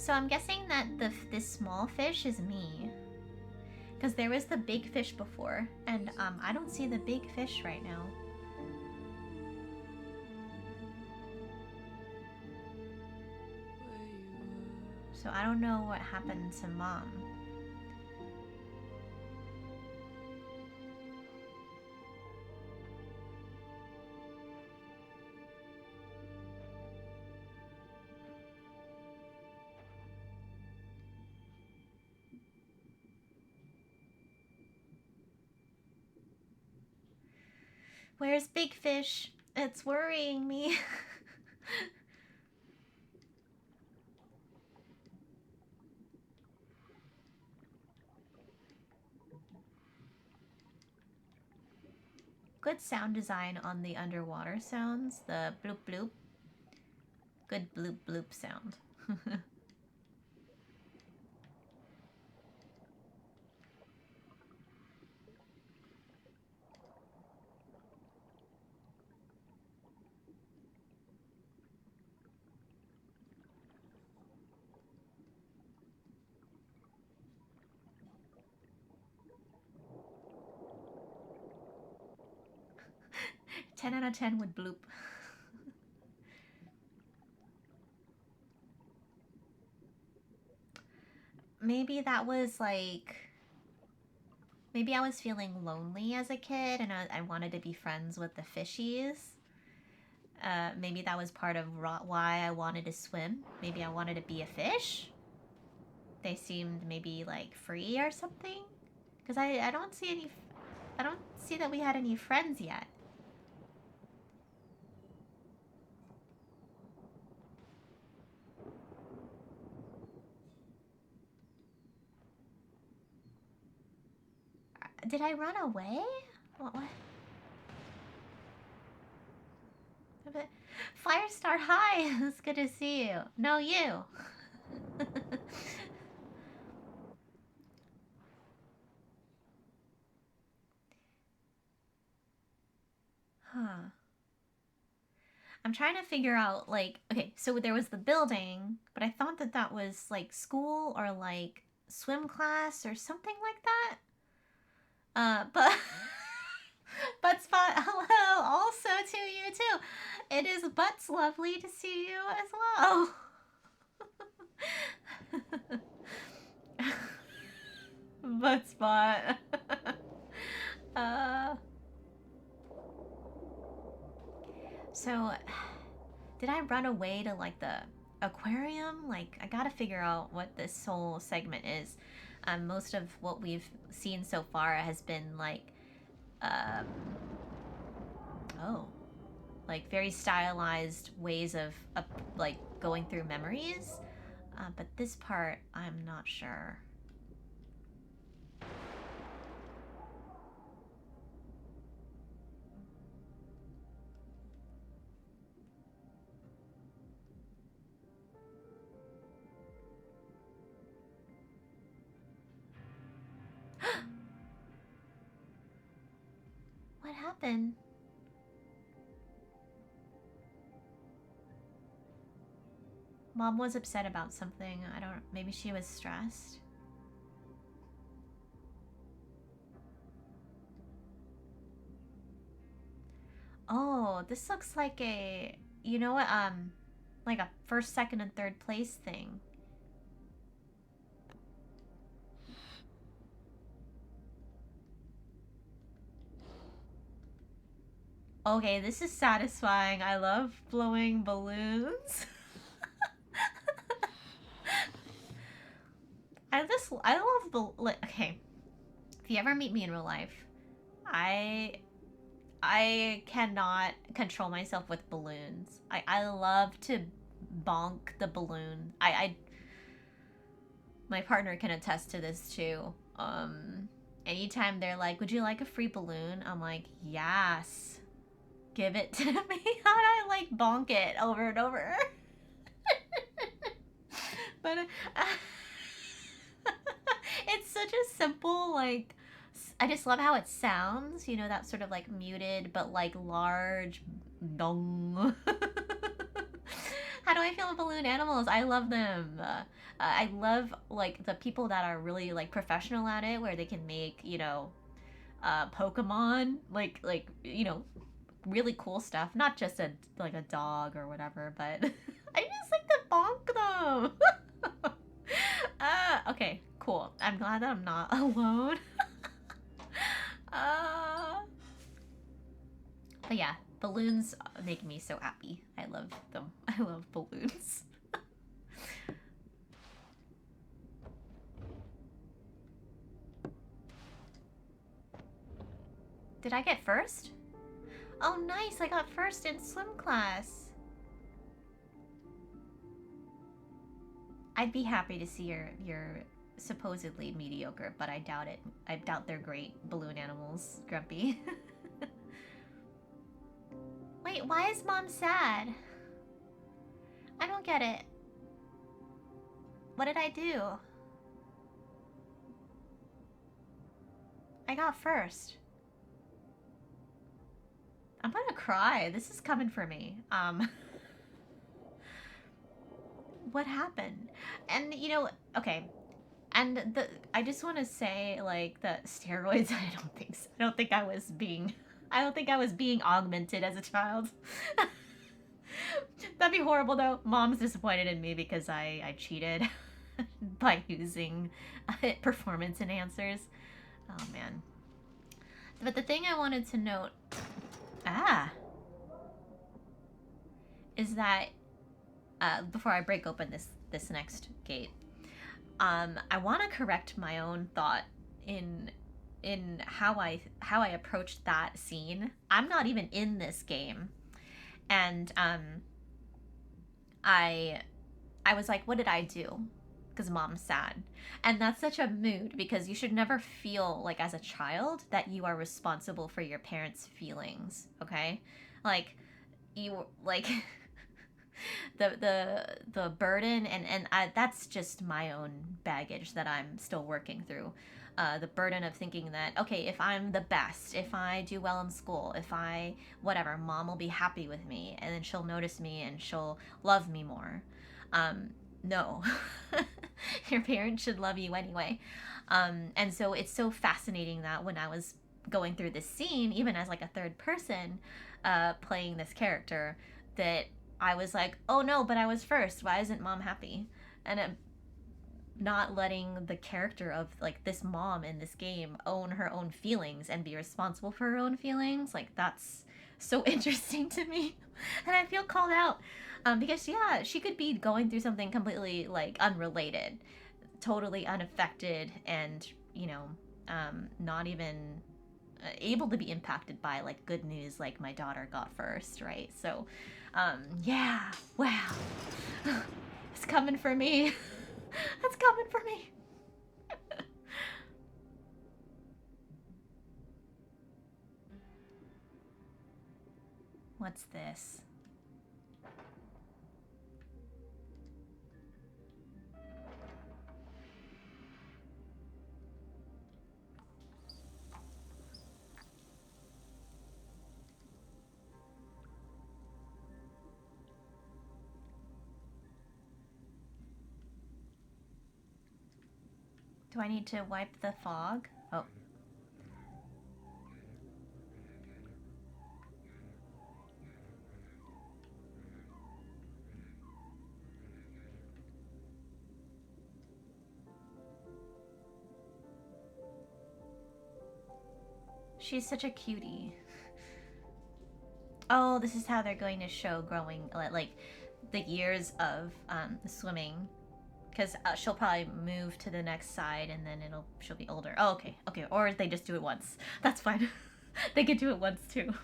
So I'm guessing that this small fish is me. Because there was the big fish before, and I don't see the big fish right now. So I don't know what happened to Mom. Where's Big Fish? It's worrying me. Good sound design on the underwater sounds. The bloop bloop. Good bloop bloop sound. 10 out of 10 would bloop. Maybe that was like. Maybe I was feeling lonely as a kid and I wanted to be friends with the fishies. Maybe that was part of why I wanted to swim. Maybe I wanted to be a fish. They seemed maybe like free or something. Because I don't see any. I don't see that we had any friends yet. Did I run away? What? Firestar, hi! It's good to see you. No, you. Huh. I'm trying to figure out, like, okay, so there was the building, but I thought that that was like school or like swim class or something like that. But but Spot, hello, also to you too. It is Butts lovely to see you as well. Butt Spot. uh, so, did I run away to like the aquarium? Like, I gotta figure out what this whole segment is. Most of what we've seen so far has been like, um, oh, like very stylized ways of like going through memories. But this part, I'm not sure. What happened? Mom was upset about something. I don't. Maybe she was stressed. Oh, this looks like a. You know what? Like a first, second, and third place thing. Okay, this is satisfying. I love blowing balloons. I love okay. If you ever meet me in real life, I I cannot control myself with balloons. I love to bonk the balloon. I my partner can attest to this too. Anytime they're like, "Would you like a free balloon?" I'm like, "Yes." Give it to me. How do I like bonk it over and over? But it's such a simple like I just love how it sounds, you know, that sort of like muted but like large dong. How do I feel about balloon animals? I love them. I love like the people that are really like professional at it, where they can make Pokemon really cool stuff. Not just a dog or whatever, but I just like to bonk them. Okay, cool. I'm glad that I'm not alone. uh, but yeah, balloons make me so happy. I love them. I love balloons. Did I get first? Oh, nice. I got first in swim class. I'd be happy to see your supposedly mediocre, but I doubt it. I doubt they're great balloon animals, Grumpy. Wait, why is Mom sad? I don't get it. What did I do? I got first. I'm gonna cry. This is coming for me. What happened? And okay. And I just want to say, like, the steroids. I don't think so. I don't think I was being. I don't think I was being augmented as a child. That'd be horrible, though. Mom's disappointed in me because I cheated by using performance enhancers. Oh man. But the thing I wanted to note, is that before I break open this next gate, I want to correct my own thought in how I approached that scene. I'm not even in this game, and I was like, what did I do? Because Mom's sad, and that's such a mood, because you should never feel like as a child that you are responsible for your parents' feelings. Okay, like you like the burden, and that's just my own baggage that I'm still working through. The burden of thinking that, okay, if I'm the best, if I do well in school, if I whatever, Mom will be happy with me, and then she'll notice me and she'll love me more. No. Your parents should love you anyway. And so it's so fascinating that when I was going through this scene, even as like a third person playing this character, that I was like, oh no, but I was first. Why isn't Mom happy? And not letting the character of like this mom in this game own her own feelings and be responsible for her own feelings, like that's so interesting to me. And I feel called out, because yeah, she could be going through something completely like unrelated, totally unaffected, and not even able to be impacted by like good news, like my daughter got first, right? So yeah, wow. It's coming for me. It's coming for me. What's this? Do I need to wipe the fog? Oh. She's such a cutie. Oh, this is how they're going to show growing, like the years of swimming, because she'll probably move to the next side, and then she'll be older. Oh, okay, okay. Or they just do it once. That's fine. They can do it once too.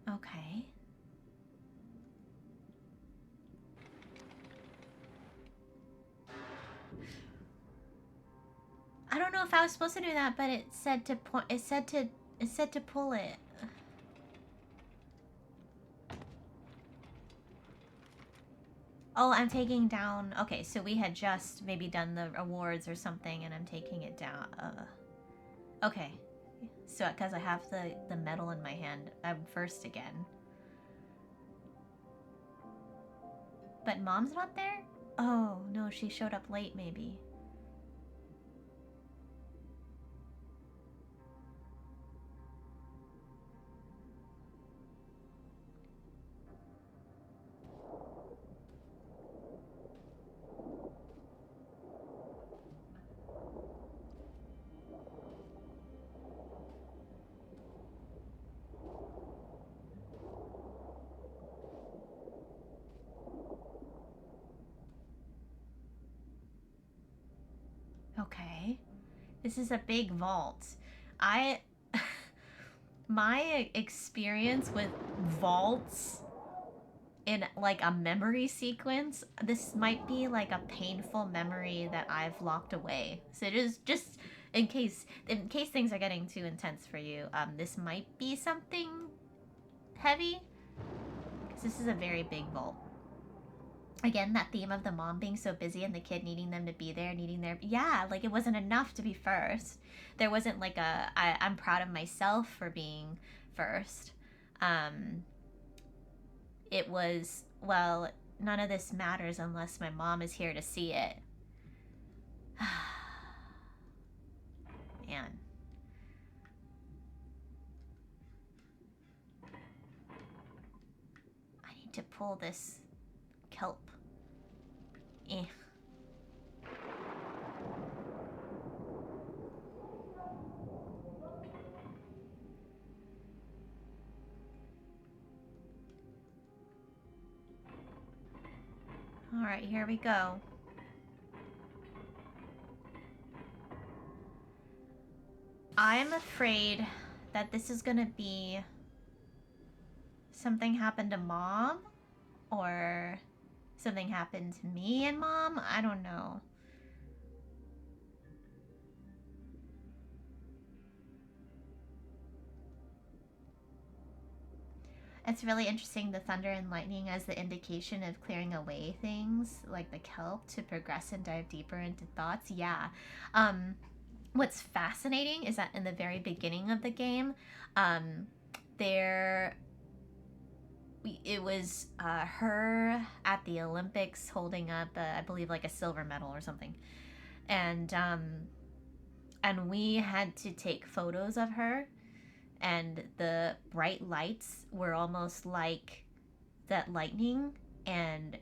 Okay. I don't know if I was supposed to do that, but it said to point. It said to pull it. Oh, I'm taking down. Okay, so we had just maybe done the awards or something, and I'm taking it down. Okay. So because I have the medal in my hand, I'm first again. But mom's not there? Oh, no, she showed up late, maybe. Okay. This is a big vault. I. My experience with vaults in like a memory sequence, this might be like a painful memory that I've locked away. So just in case things are getting too intense for you, this might be something heavy because this is a very big vault. Again, that theme of the mom being so busy and the kid needing them to be there, needing their, yeah, like it wasn't enough to be first. There wasn't like I'm proud of myself for being first. Um, it was, well, none of this matters unless my mom is here to see it. Man. I need to pull this kelp. Eh. Alright, here we go. I'm afraid that this is gonna be something happened to mom or something happened to me and mom. I don't know. It's really interesting, the thunder and lightning as the indication of clearing away things like the kelp to progress and dive deeper into thoughts. Yeah. Um, what's fascinating is that in the very beginning of the game, um, there it was her at the Olympics holding up, I believe, like a silver medal or something, and we had to take photos of her, and the bright lights were almost like that lightning, and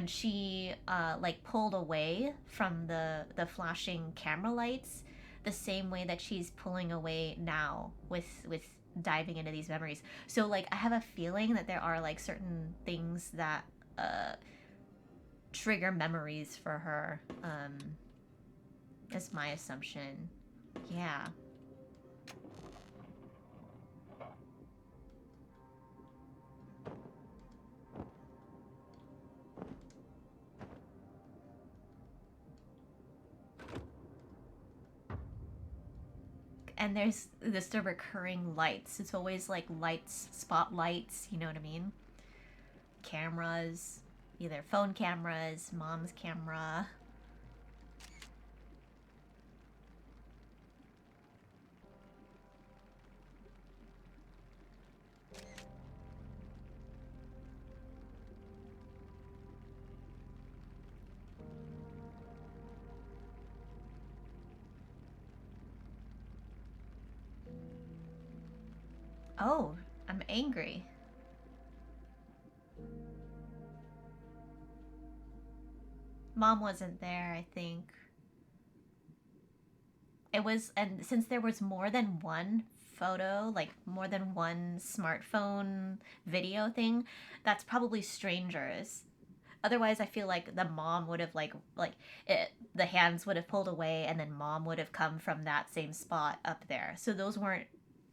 she like pulled away from the flashing camera lights the same way that she's pulling away now with diving into these memories. So like I have a feeling that there are like certain things that trigger memories for her. That's my assumption. Yeah. And there's this the recurring lights. It's always like lights, spotlights, you know what I mean? Cameras, either phone cameras, mom's camera. Oh, I'm angry. Mom wasn't there, I think. It was, and since there was more than one photo, like more than one smartphone video thing, that's probably strangers. Otherwise, I feel like the mom would have like it, the hands would have pulled away, and then mom would have come from that same spot up there. So those weren't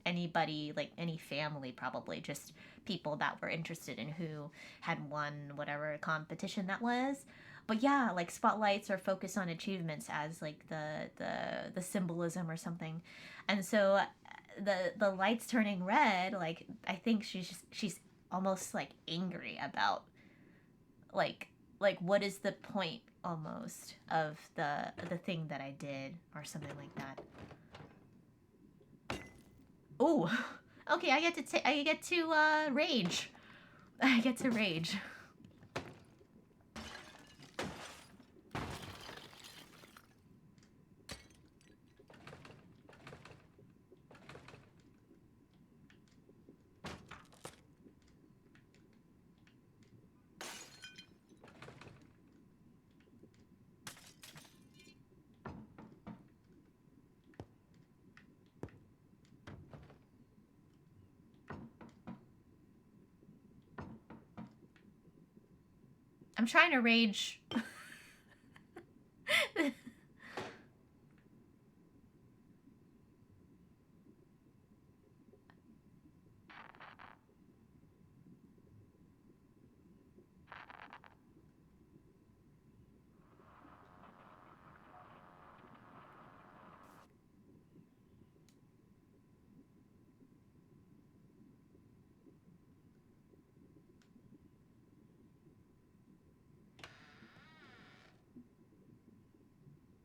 anybody, like any family, probably just people that were interested in who had won whatever competition that was. But yeah, like spotlights or focus on achievements as like the symbolism or something. And so the lights turning red, like I think she's almost like angry about like what is the point almost of the thing that I did or something like that. Oh, okay. I get to rage. I get to rage. I'm trying to rage.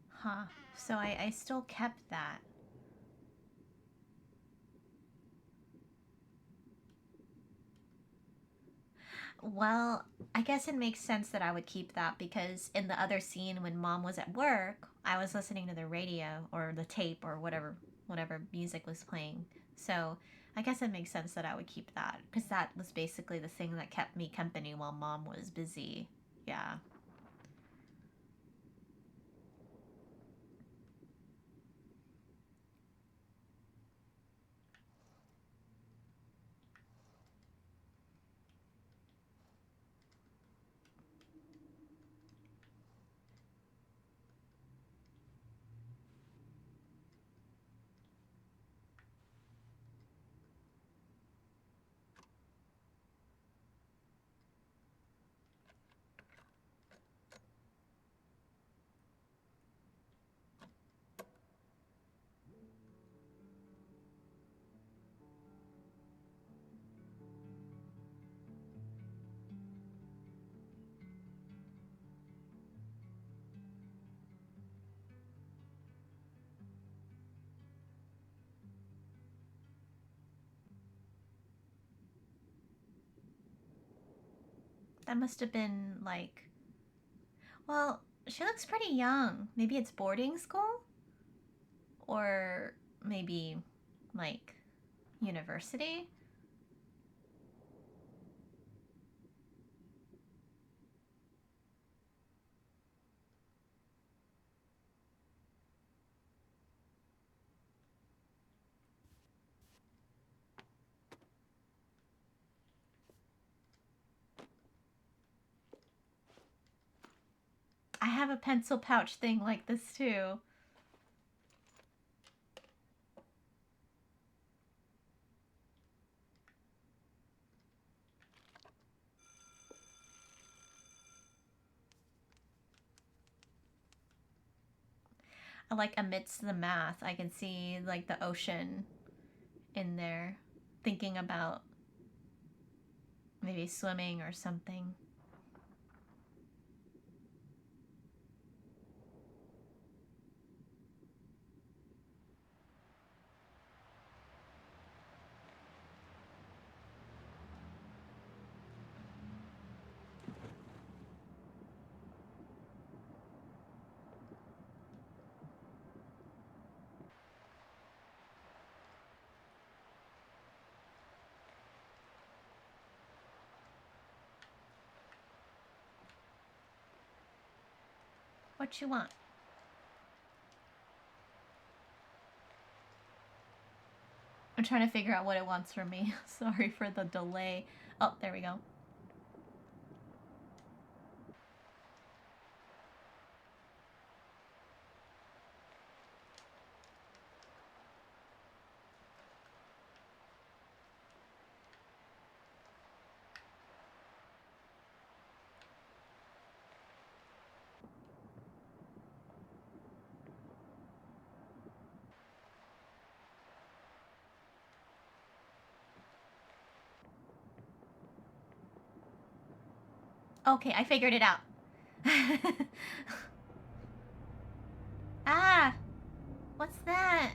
Huh. So I still kept that. Well, I guess it makes sense that I would keep that because in the other scene when mom was at work, I was listening to the radio or the tape or whatever music was playing. So, I guess it makes sense that I would keep that because that was basically the thing that kept me company while mom was busy. Yeah. That must have been like, well, she looks pretty young. Maybe it's boarding school or maybe like university. I have a pencil pouch thing like this too. Like amidst the math, I can see like the ocean in there, thinking about maybe swimming or something. What you want? I'm trying to figure out what it wants from me. Sorry for the delay. Oh, there we go. Okay, I figured it out. Ah, what's that?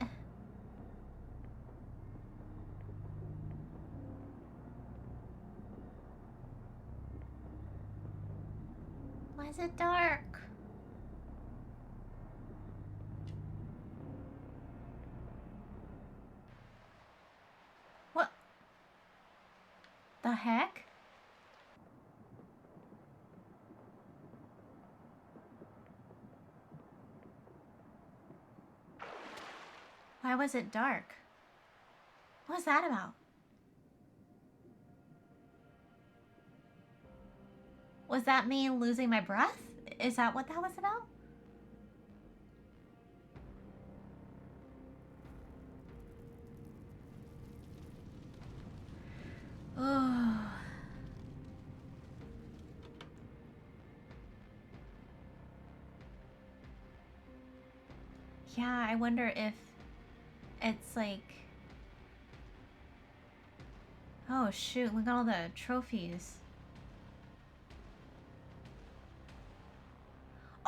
Why is it dark? What the heck? Why was it dark? What was that about? Was that me losing my breath? Is that what that was about? Oh. Yeah, I wonder if it's like... Oh shoot, look at all the trophies.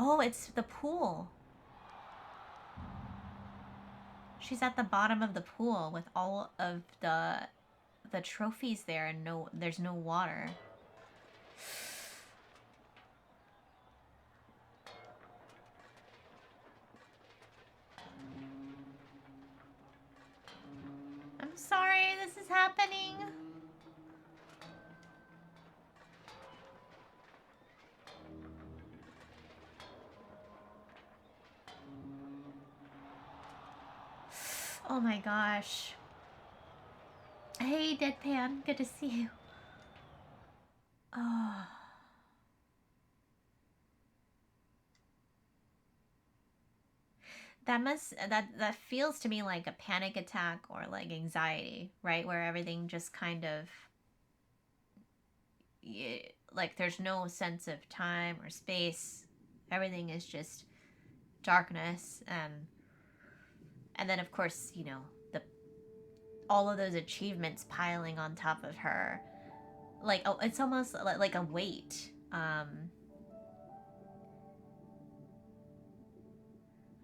Oh, it's the pool. She's at the bottom of the pool with all of the trophies there, and there's no water. I'm sorry this is happening. Oh my gosh. Hey, Deadpan. Good to see you. Oh. That feels to me like a panic attack or like anxiety, right? Where everything just kind of like there's no sense of time or space. Everything is just darkness, and then of course, you know, the all of those achievements piling on top of her. Like, oh, it's almost like a weight. I'm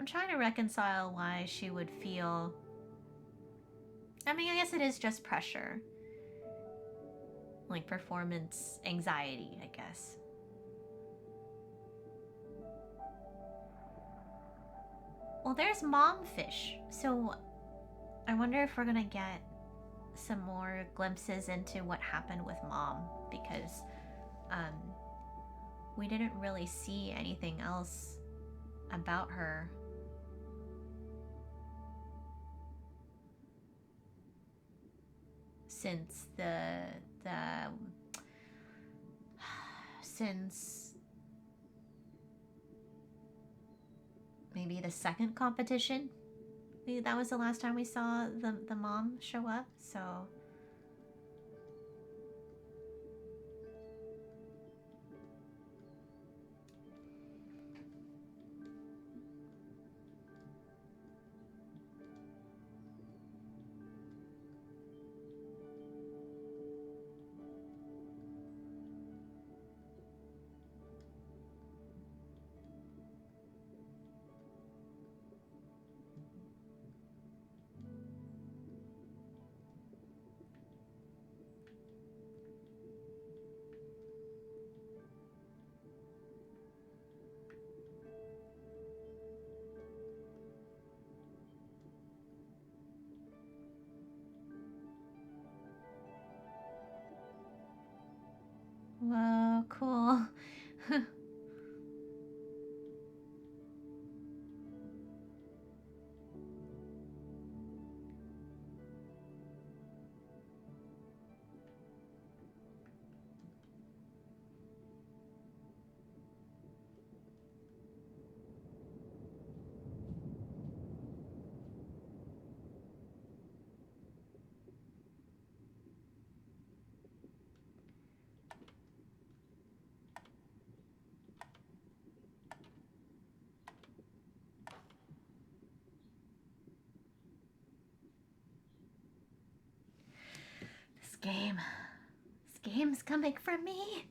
trying to reconcile why she would feel. I mean, I guess it is just pressure. Like performance anxiety, I guess. Well, there's Momfish. So I wonder if we're gonna get some more glimpses into what happened with Mom, because um, we didn't really see anything else about her. Since since maybe the second competition. Maybe that was the last time we saw the mom show up. So whoa, cool. This game's coming for me.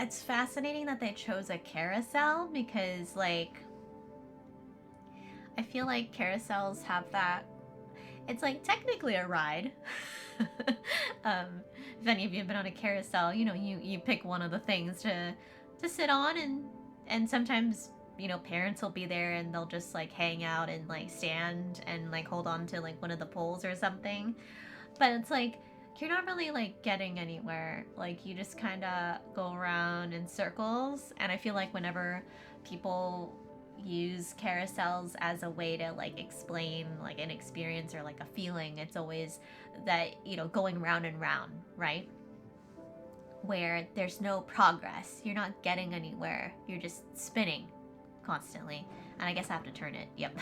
it's fascinating that they chose a carousel because, like, I feel like carousels have that. It's like technically a ride. um, if any of you have been on a carousel, you know, you pick one of the things to sit on, and sometimes, you know, parents will be there and they'll just like hang out and like stand and like hold on to like one of the poles or something. But it's like you're not really like getting anywhere. Like you just kind of go around in circles, and I feel like whenever people use carousels as a way to like explain like an experience or like a feeling, it's always that, you know, going round and round, right? Where there's no progress. You're not getting anywhere. You're just spinning constantly. And I guess I have to turn it. Yep.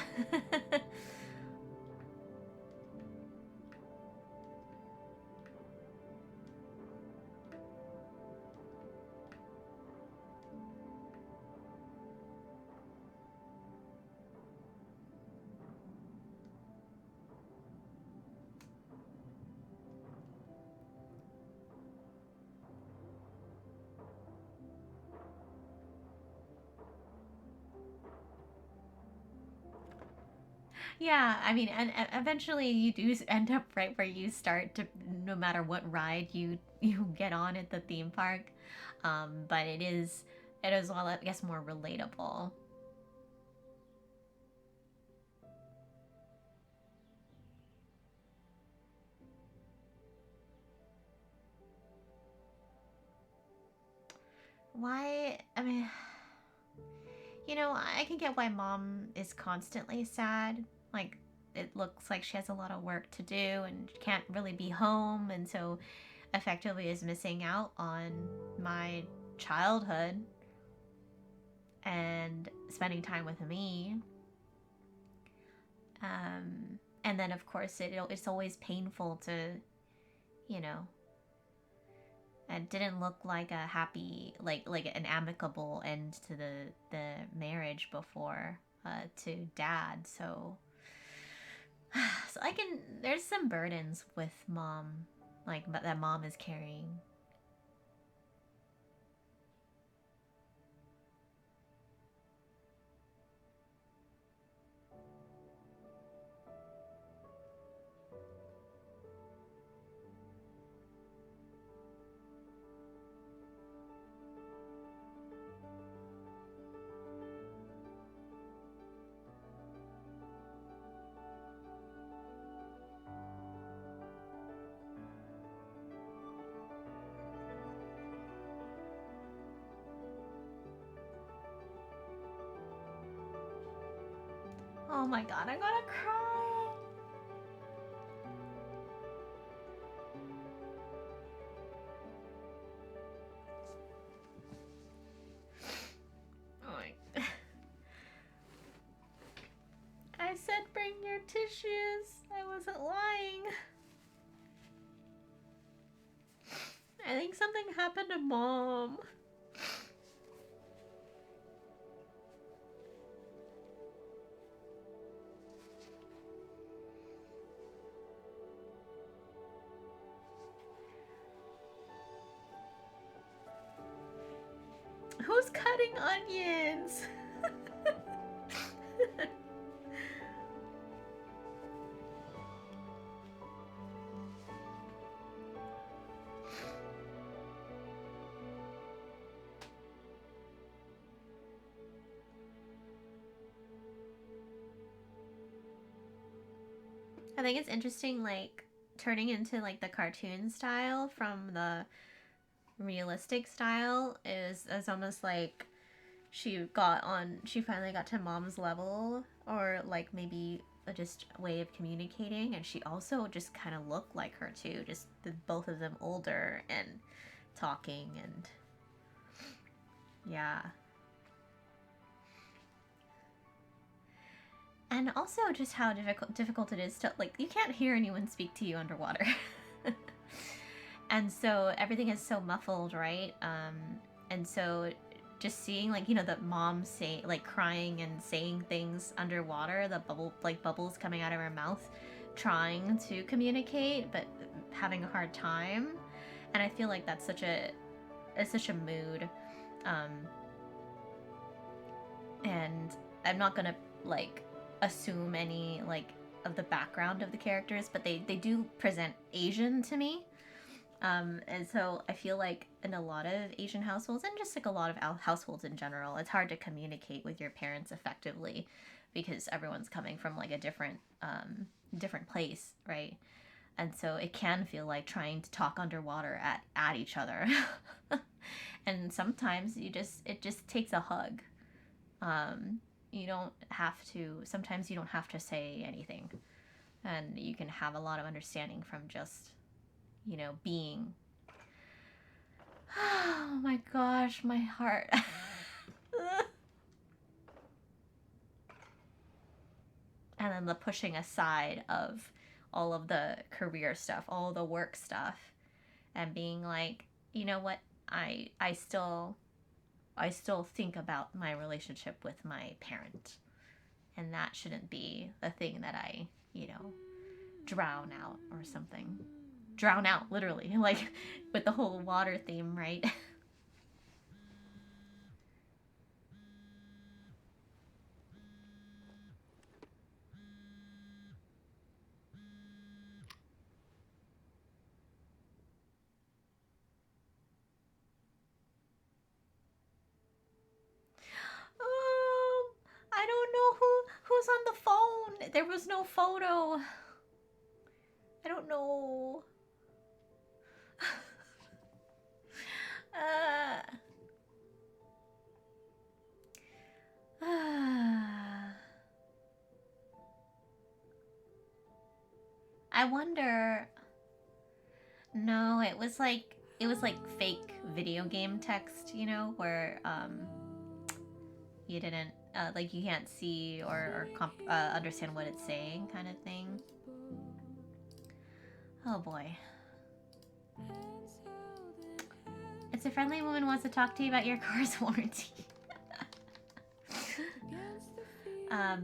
Yeah, I mean, and eventually you do end up right where you start to, no matter what ride you get on at the theme park. But it is all, I guess, more relatable. Why? I mean, you know, I can get why mom is constantly sad. Like, it looks like she has a lot of work to do and can't really be home, and so effectively is missing out on my childhood and spending time with me. And then, of course, it's always painful to, you know, it didn't look like a happy, like an amicable end to the marriage before, to dad. So so I can, there's some burdens with mom, like that mom is carrying. Oh my god, I'm gonna cry. Oh my. I said bring your tissues. I wasn't lying. I think something happened to mom. Who's cutting onions? I think it's interesting, like turning into like the cartoon style from the realistic style is almost like she finally got to mom's level, or like maybe just a way of communicating, and she also just kind of looked like her too, just both of them older and talking, and yeah. And also just how difficult it is to, like, you can't hear anyone speak to you underwater. And so everything is so muffled, right? And so just seeing, like, you know, the mom say, like, crying and saying things underwater, the bubbles coming out of her mouth, trying to communicate but having a hard time. And I feel like that's such a mood. Um, and I'm not gonna like assume any like of the background of the characters, but they do present Asian to me. And so I feel like in a lot of Asian households, and just like a lot of households in general, it's hard to communicate with your parents effectively because everyone's coming from like a different place, right? And so it can feel like trying to talk underwater at each other. And sometimes it just takes a hug. Um, you don't have to. Sometimes you don't have to say anything, and you can have a lot of understanding from just being. Oh my gosh, my heart. And then the pushing aside of all of the career stuff, all the work stuff, and being like, you know what, I still think about my relationship with my parent, and that shouldn't be the thing that I drown out or something. Drown out, literally, like with the whole water theme, right? I don't know who's on the phone. There was no photo. I don't know. uh, I wonder. No, it was like fake video game text, where you didn't like you can't see or understand what it's saying, kind of thing. Oh boy. It's a friendly woman who wants to talk to you about your car's warranty.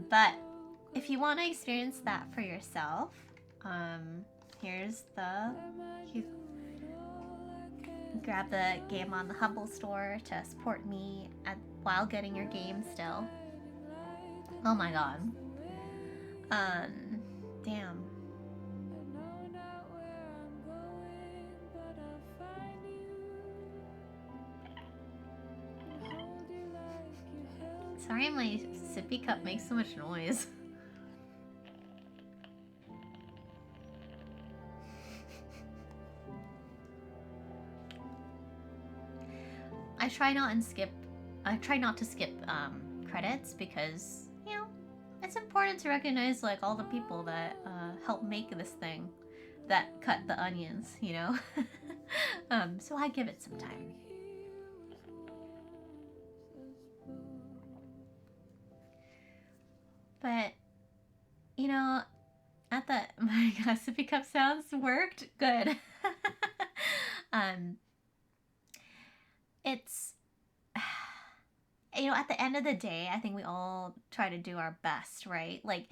But if you want to experience that for yourself, here's you grab the game on the Humble store to support me while getting your game still. Oh my god. Damn. Sorry, my sippy cup makes so much noise. I try not to skip credits because it's important to recognize like all the people that help make this thing, that cut the onions. So I give it some time. But at the my god, sippy cup sounds worked good. It's at the end of the day, I think we all try to do our best, right? Like,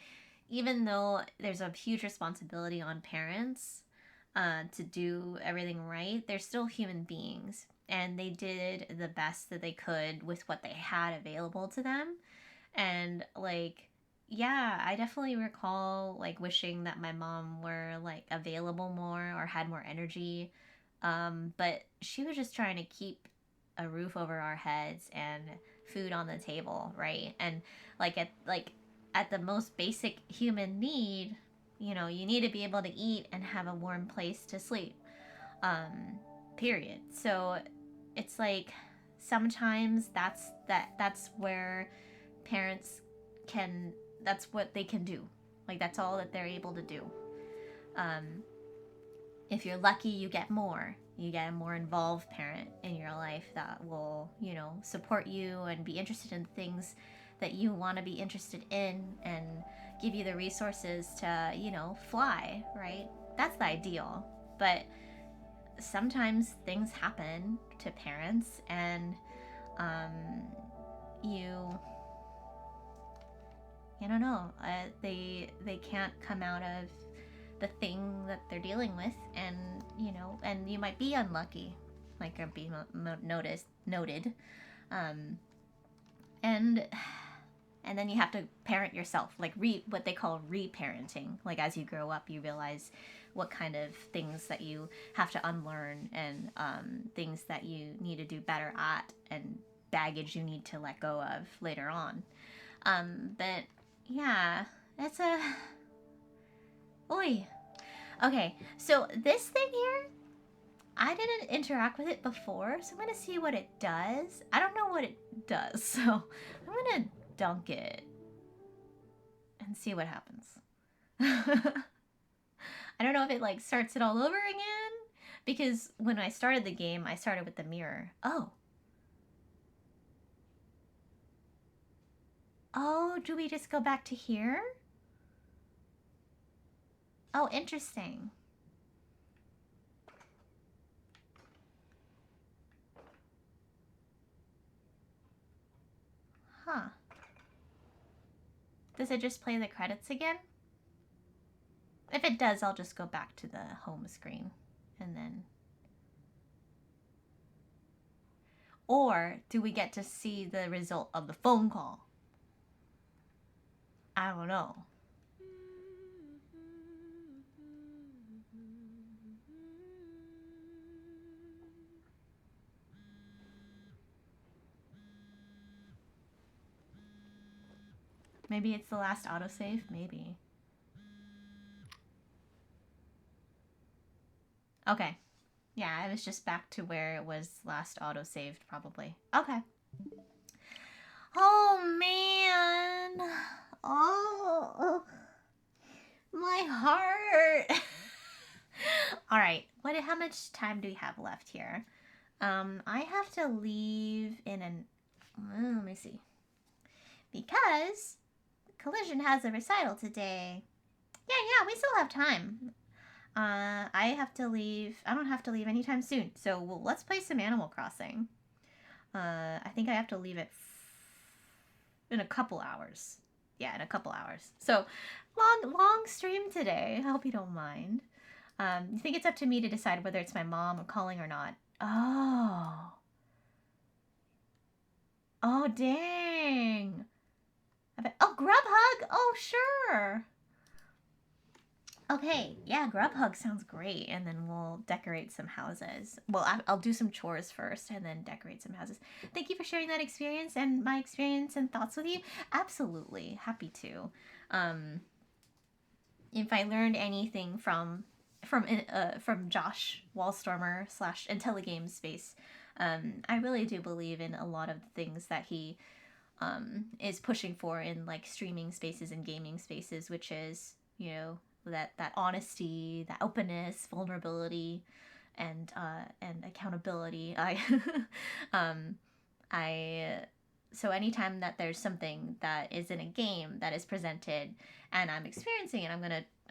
even though there's a huge responsibility on parents to do everything right, they're still human beings. And they did the best that they could with what they had available to them. And, like, yeah, I definitely recall, like, wishing that my mom were, like, available more or had more energy. But she was just trying to keep a roof over our heads and food on the table, right? And at the most basic human need, you need to be able to eat and have a warm place to sleep. Period. So it's like sometimes that's where parents can that's what they can do. Like that's all that they're able to do. Um, if you're lucky, you get more. You get a more involved parent in your life that will, support you and be interested in things that you want to be interested in and give you the resources to, fly, right? That's the ideal. But sometimes things happen to parents and you I don't know. They can't come out of the thing that they're dealing with, and and you might be unlucky, like being noted. um, and and then you have to parent yourself, like what they call reparenting. Like as you grow up, you realize what kind of things that you have to unlearn, and things that you need to do better at, and baggage you need to let go of later on. But yeah, it's a oi. Okay, so this thing here, I didn't interact with it before, so I'm gonna see what it does. I don't know what it does, so I'm gonna dunk it and see what happens. I don't know if it like starts it all over again, because when I started the game, I started with the mirror. Oh. Oh, do we just go back to here? Oh, interesting. Huh. Does it just play the credits again? If it does, I'll just go back to the home screen and then. Or do we get to see the result of the phone call? I don't know. Maybe it's the last autosave? Maybe. Okay. Yeah, it was just back to where it was last autosaved, probably. Okay. Oh, man. Oh, my heart. All right. How much time do we have left here? I have to leave in an. Let me see. Because Collision has a recital today. Yeah, we still have time. I have to leave. I don't have to leave anytime soon. So let's play some Animal Crossing. I think I have to leave it in a couple hours. Yeah, in a couple hours. So long stream today. I hope you don't mind. You think it's up to me to decide whether it's my mom calling or not? Oh. Oh, dang. Oh, Grubhug? Oh, sure. Okay, yeah, Grubhug sounds great, and then we'll decorate some houses. Well, I'll do some chores first, and then decorate some houses. Thank you for sharing that experience and my experience and thoughts with you. Absolutely, happy to. Um, if I learned anything from Josh Wallstormer slash IntelliGames Space, I really do believe in a lot of the things that he is pushing for in like streaming spaces and gaming spaces, which is, that honesty, that openness, vulnerability, and accountability. Um, I so anytime that there's something that is in a game that is presented and I'm experiencing it, I'm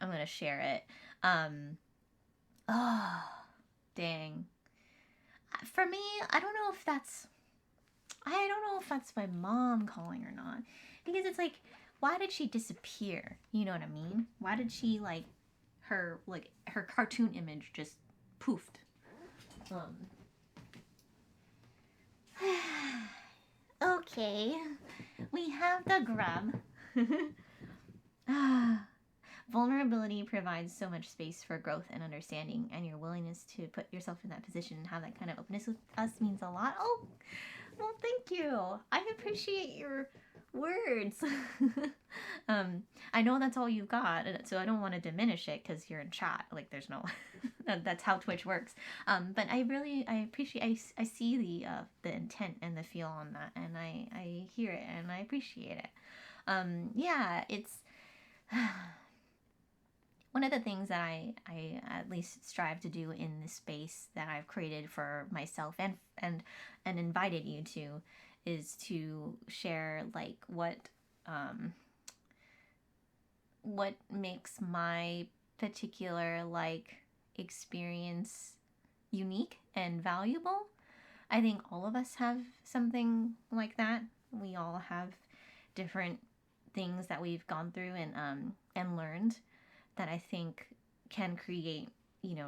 gonna share it. Oh, dang. For me, I don't know if that's my mom calling or not, because it's like, why did she disappear? You know what I mean? Why did she her cartoon image just poofed? Um. Okay, we have the grub. Vulnerability provides so much space for growth and understanding, and your willingness to put yourself in that position and have that kind of openness with us means a lot. Oh, well, thank you. I appreciate your words. I know that's all you've got, so I don't want to diminish it because you're in chat. Like, there's no. That's how Twitch works. But I appreciate. I see the intent and the feel on that, and I hear it and I appreciate it. Yeah, it's. One of the things that I at least strive to do in this space that I've created for myself and invited you to is to share like what makes my particular like experience unique and valuable. I think all of us have something like that. We all have different things that we've gone through and learned that I think can create,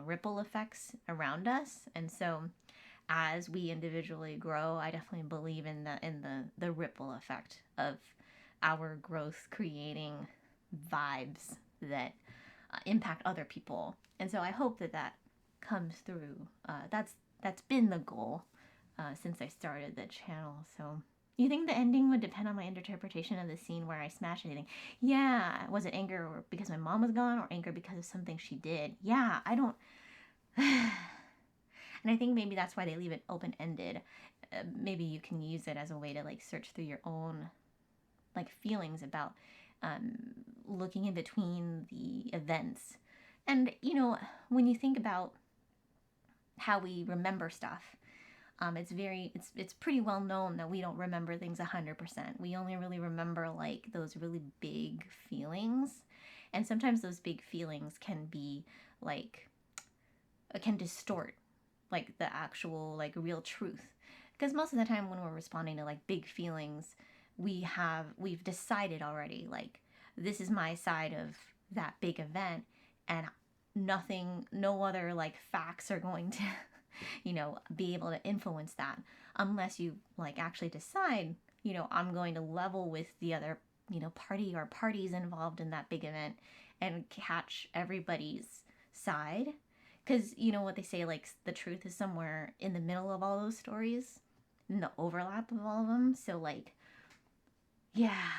ripple effects around us. And so as we individually grow, I definitely believe in the ripple effect of our growth creating vibes that impact other people. And so I hope that that comes through. That's been the goal since I started the channel. So you think the ending would depend on my interpretation of the scene where I smashed anything? Yeah. Was it anger because my mom was gone, or anger because of something she did? Yeah, I don't. And I think maybe that's why they leave it open ended. Maybe you can use it as a way to like search through your own like feelings about um, looking in between the events. And you know, when you think about how we remember stuff, it's pretty well known that we don't remember things 100%. We only really remember like those really big feelings, and sometimes those big feelings can be like can distort like the actual like real truth, because most of the time when we're responding to like big feelings, we've decided already like this is my side of that big event, and no other like facts are going to you know be able to influence that unless you like actually decide, you know, I'm going to level with the other, you know, party or parties involved in that big event and catch everybody's side. Because you know what they say, like the truth is somewhere in the middle of all those stories, in the overlap of all of them. So like, yeah.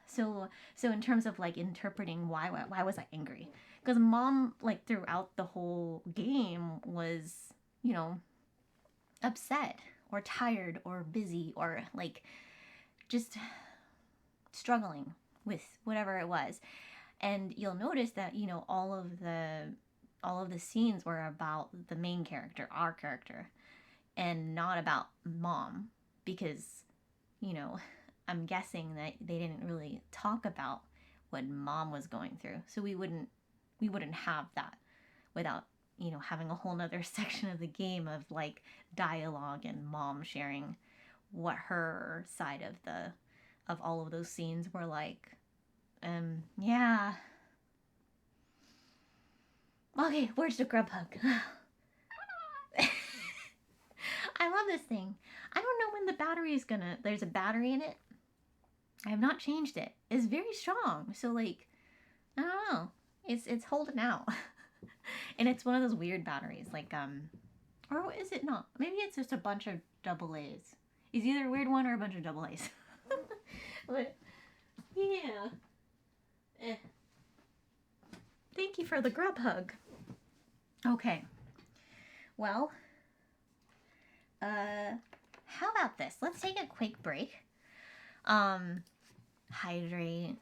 So in terms of like interpreting why was I angry? Because mom like throughout the whole game was, you know, upset or tired or busy or like just struggling with whatever it was. And you'll notice that, you know, all of the scenes were about the main character, our character, and not about mom, because, you know, I'm guessing that they didn't really talk about what mom was going through. So we wouldn't have that without, you know, having a whole nother section of the game of like dialogue and mom sharing what her side of all of those scenes were like. Yeah. Okay, where's the grub hug? I love this thing. I don't know when the battery is gonna. There's a battery in it. I have not changed it. It's very strong. So like, I don't know. It's holding out, and it's one of those weird batteries. Like or is it not? Maybe it's just a bunch of double A's. It's either a weird one or a bunch of double A's. But yeah. Eh. Thank you for the grub hug. Okay. Well, how about this? Let's take a quick break. Hydrate,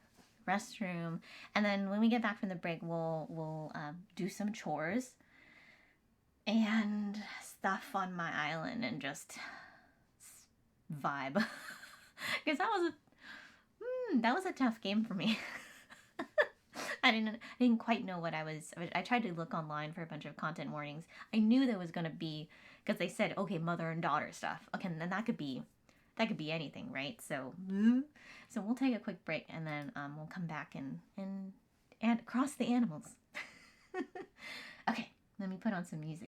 restroom, and then when we get back from the break, we'll do some chores and stuff on my island and just vibe. Because that was a tough game for me. I didn't quite know what I tried to look online for a bunch of content warnings. I knew there was gonna be, because they said okay, mother and daughter stuff. Okay, and then that could be anything, right? So we'll take a quick break, and then we'll come back and cross the animals. Okay, let me put on some music.